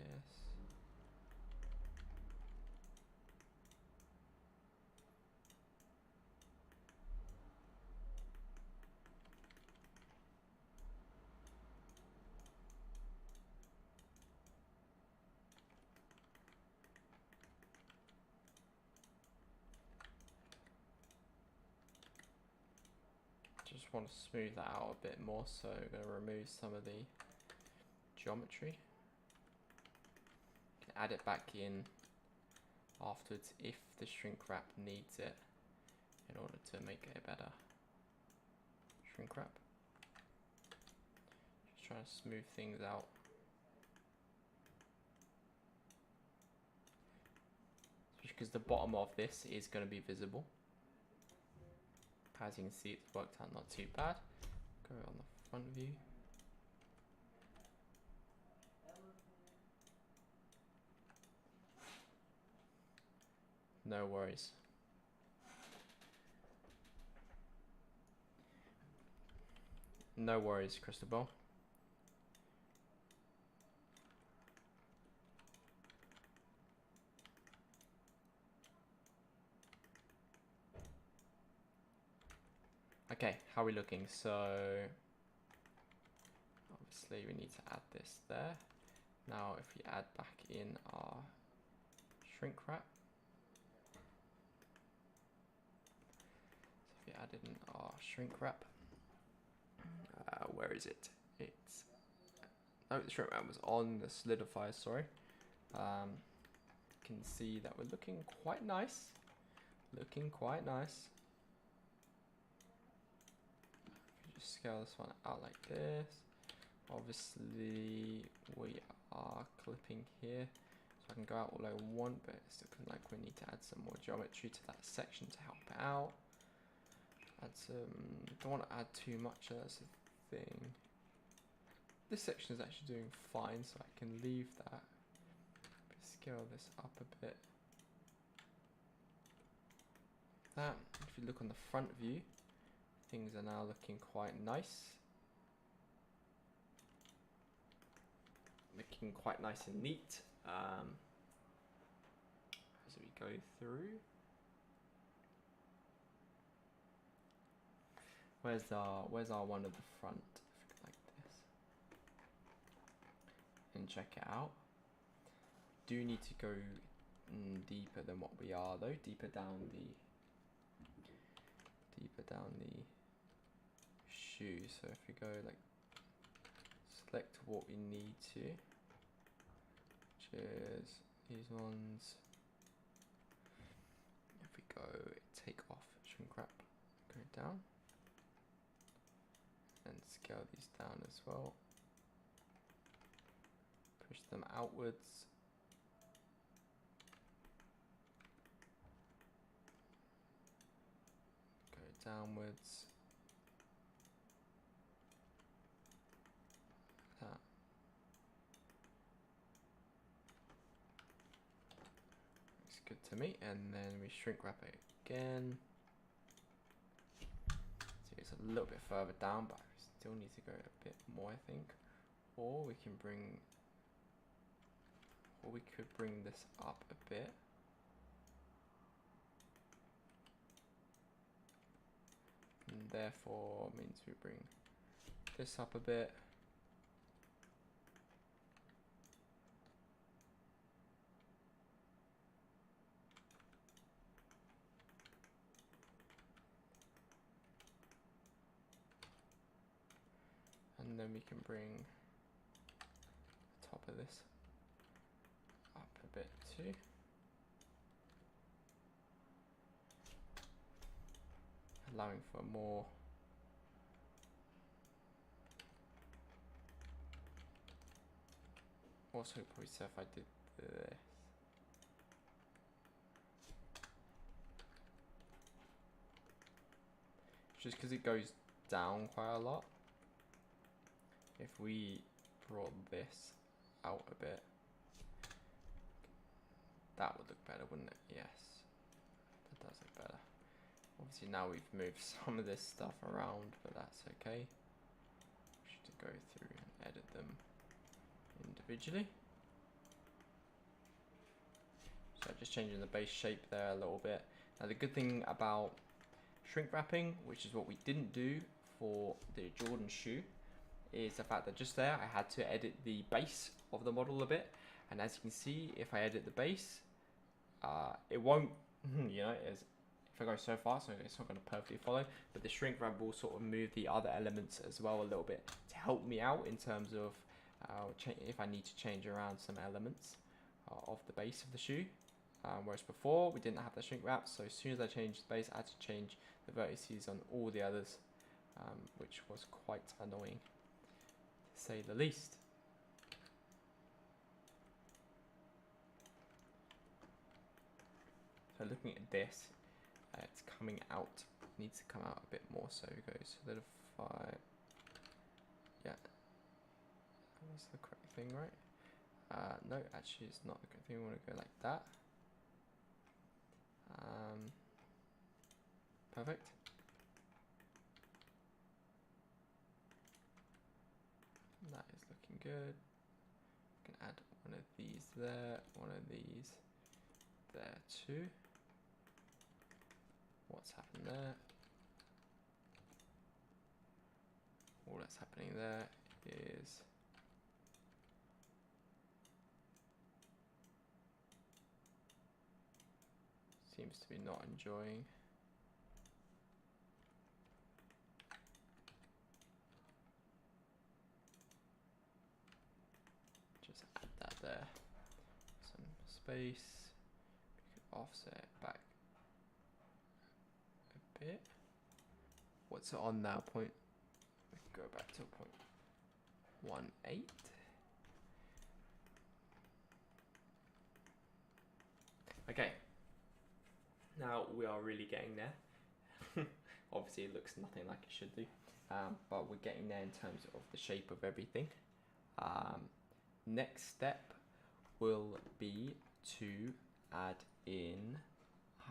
Just want to smooth that out a bit more, so I'm going to remove some of the geometry. Can add it back in afterwards if the shrink wrap needs it in order to make it a better shrink wrap. Just trying to smooth things out. Because the bottom of this is going to be visible. As you can see, it's worked out not too bad. Go on the front view. No worries. No worries, Cristobal. Okay, how are we looking? So obviously we need to add this there. Now if we add back in our shrink wrap. So if we added in our shrink wrap, where is it? It's, oh, the shrink wrap was on the solidifier, sorry. You can see that we're looking quite nice. Looking quite nice. Just scale this one out like this. Obviously we are clipping here, so I can go out all I want, but it's looking like we need to add some more geometry to that section to help it out. Add some, don't want to add too much, that's the thing. This section is actually doing fine, so I can leave that. Scale this up a bit. That, if you look on the front view, things are now looking quite nice. Looking quite nice and neat. As we go through. Where's our one at the front? Like this. And check it out. Do need to go deeper than what we are though. Deeper down the shoe. So if we go like, select what we need to, which is these ones. If we go take off shrink wrap, go down, and scale these down as well. Push them outwards. Go downwards. Like that. Looks good to me. And then we shrink wrap it again. So it's a little bit further down, but I still need to go a bit more, I think. Or we can bring, or we could bring this up a bit. And therefore means we bring this up a bit. And then we can bring the top of this up a bit too. Allowing for more also probably say if I did this. Just because it goes down quite a lot. If we brought this out a bit, that would look better, wouldn't it? Yes, that does look better. Obviously now we've moved some of this stuff around, but that's okay. through and edit them individually. So just changing the base shape there a little bit. Now the good thing about shrink wrapping, which is what we didn't do for the Jordan shoe, is the fact that just there I had to edit the base of the model a bit, and as you can see, if I edit the base, it won't, you know, if I go so far, so it's not going to perfectly follow, but the shrink wrap will sort of move the other elements as well a little bit to help me out in terms of if I need to change around some elements of the base of the shoe. Whereas before we didn't have the shrink wrap, so as soon as I changed the base, I had to change the vertices on all the others, which was quite annoying, to say the least. So looking at this, it's coming out. It needs to come out a bit more. So we go solidify. Yeah, that's the correct thing, right? No, actually, it's not the correct thing. We want to go like that. Perfect. That is looking good. We can add one of these there, one of these there too. What's happened there? All that's happening there is seems to be not enjoying. Just add that there. Some space. We could offset it back a bit. What's it on now? Point. We can go back to 0.18. Okay. Now we are really getting there. Obviously it looks nothing like it should do, but we're getting there in terms of the shape of everything. Next step will be to add in,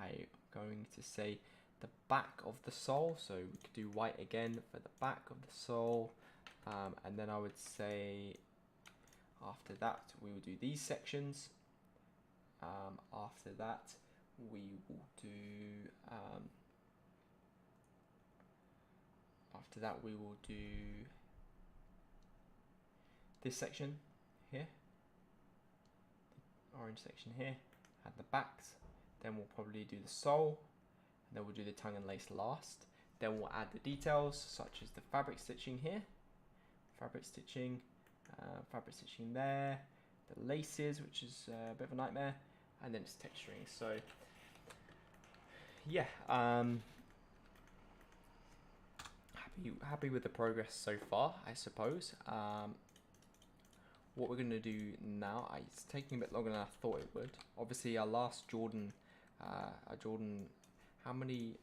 I'm going to say, the back of the sole. So we could do white again for the back of the sole, and then I would say after that we will do these sections. After that we will do this section here, the orange section here, and the backs. Then we'll probably do the sole, and then we'll do the tongue and lace last. Then we'll add the details such as the fabric stitching here, fabric stitching there, the laces, which is a bit of a nightmare, and then it's texturing. So yeah, happy with the progress so far, I suppose. What we're going to do now, it's taking a bit longer than I thought it would. Obviously our last Jordan, how many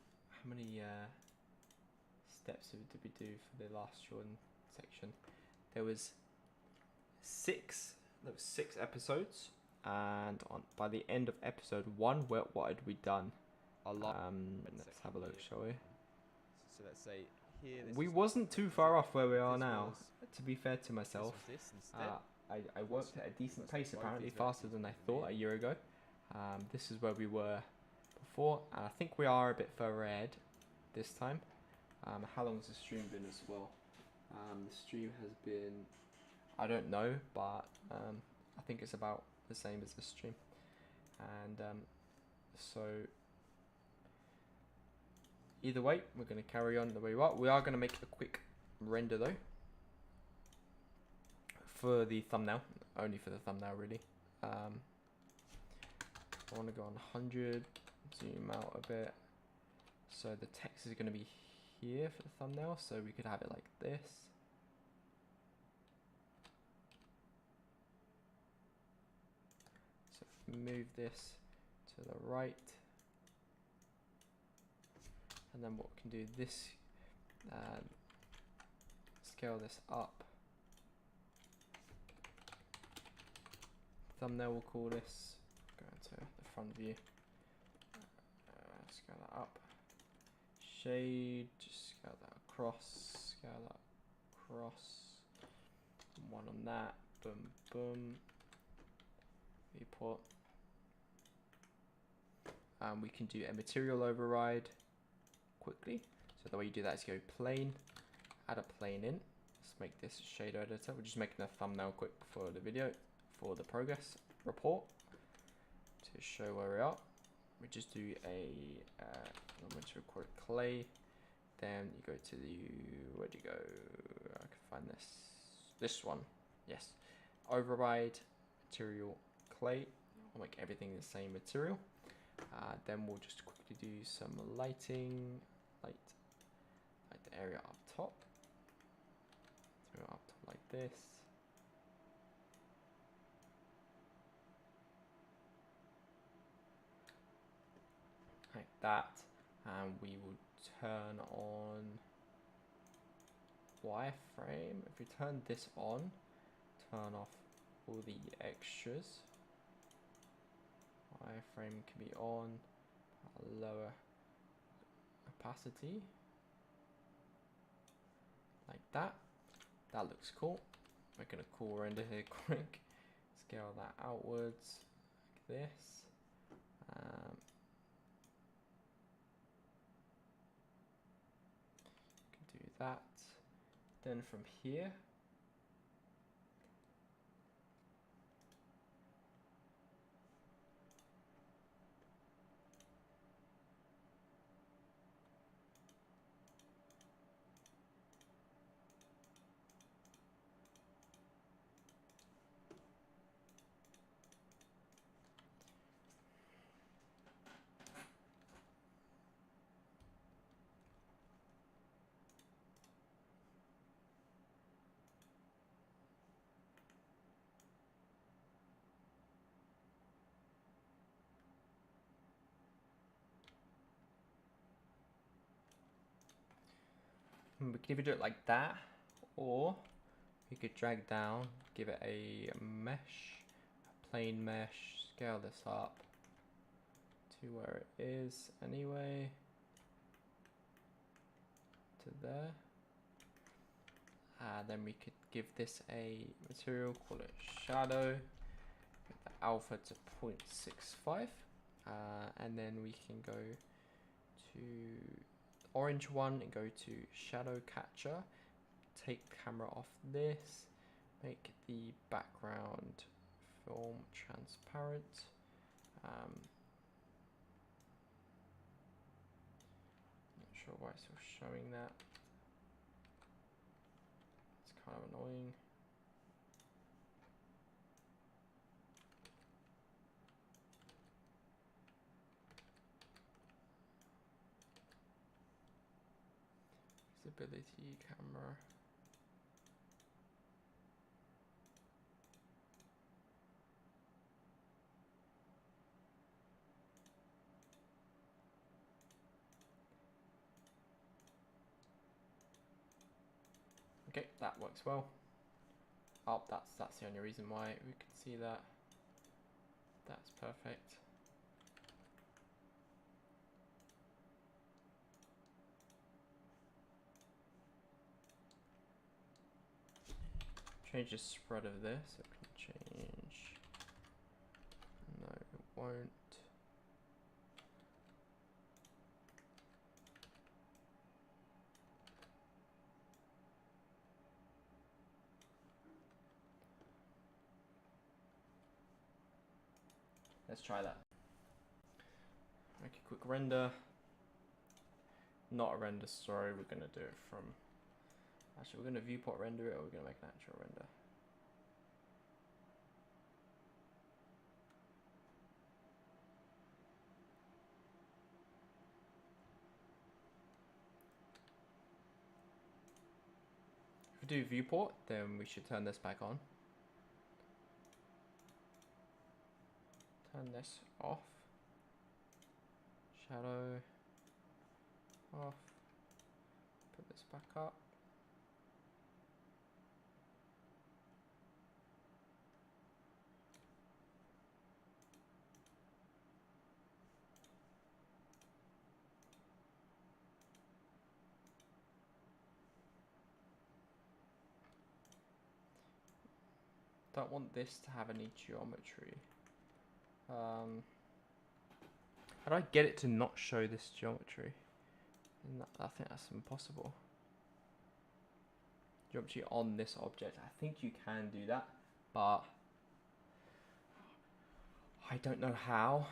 steps did we do for the last Jordan section? There was six episodes, and by the end of episode 1, what had we done? Let's have a look, shall we? So let's say here, we wasn't too far off where we are now, to be fair to myself. I worked at a decent pace, apparently faster than I thought a year ago. This is where we were before, and I think we are a bit further ahead this time. How long has the stream been as well? The stream has been, I don't know, but I think it's about the same as the stream. And so either way, we're going to carry on the way we are. We are going to make a quick render though for the thumbnail, only for the thumbnail really. I want to go on 100, zoom out a bit. So the text is going to be here for the thumbnail, so we could have it like this. So if we move this to the right, and then what we can do this, scale this up. Thumbnail, we'll call this. Go into the front view. Scale that up. Shade, just scale that across. Scale that across. one on that. Boom, boom. Viewport. We can do a material override quickly. So the way you do that is go plane, add a plane in. Let's make this shader editor. We're just making a thumbnail quick for the video, for the progress report to show where we are. We just do a, I'm going to record clay. Then you go to the, where'd you go? I can find this one. Yes, override material clay. I'll make everything the same material. Then we'll just quickly do some lighting, light the area up top. So up top like this. Like that. And we will turn on wireframe. If we turn this on, turn off all the extras. Wireframe can be on, lower opacity, like that. That looks cool. Making a cool render here quick. Scale that outwards, like this. Can do that. Then from here, we can either do it like that, or we could drag down, give it a mesh, a plain mesh, scale this up to where it is anyway, to there. Then we could give this a material, call it shadow, with the alpha to 0.65, and then we can go to orange one and go to shadow catcher, take camera off this, make the background film transparent. Not sure why it's still showing that. It's kind of annoying. Visibility camera. Okay, that works well. Oh, that's the only reason why we could see that. That's perfect. Change the spread of this. It can change. No, it won't. Let's try that. Make a quick render. Not a render, sorry, we're gonna do it from, actually we're gonna viewport render it, or we're gonna make an actual render. If we do viewport, then we should turn this back on. Turn this off. Shadow off. Put this back up. don't want this to have any geometry. How do I get it to not show this geometry? I think that's impossible. Geometry on this object. I think you can do that, but I don't know how.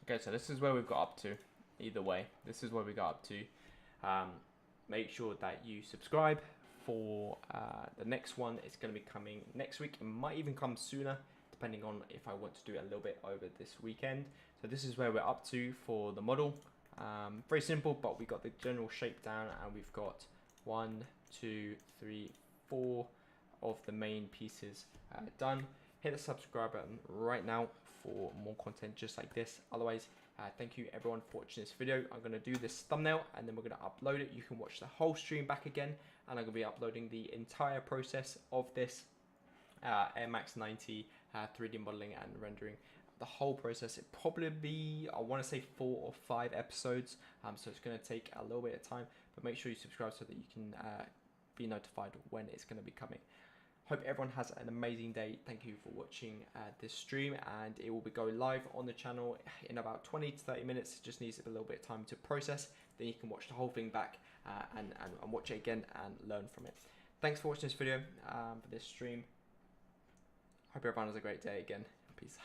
Okay, so this is where we've got up to. Either way, this is where we got up to. Make sure that you subscribe for the next one. It's going to be coming next week. It might even come sooner, depending on if I want to do it a little bit over this weekend. So this is where we're up to for the model. Very simple, but we got the general shape down, and we've got 1, 2, 3, 4 of the main pieces done. Hit the subscribe button right now for more content just like this. Otherwise, thank you everyone for watching this video. I'm going to do this thumbnail and then we're going to upload it. You can watch the whole stream back again, and I'm going to be uploading the entire process of this Air Max 90 3D modeling and rendering. The whole process, it probably be, I want to say 4 or 5 episodes, so it's going to take a little bit of time, but make sure you subscribe so that you can be notified when it's going to be coming. Hope everyone has an amazing day. Thank you for watching this stream, and it will be going live on the channel in about 20 to 30 minutes. It just needs a little bit of time to process. Then you can watch the whole thing back and watch it again and learn from it. Thanks for watching this video for this stream. Hope everyone has a great day again. Peace.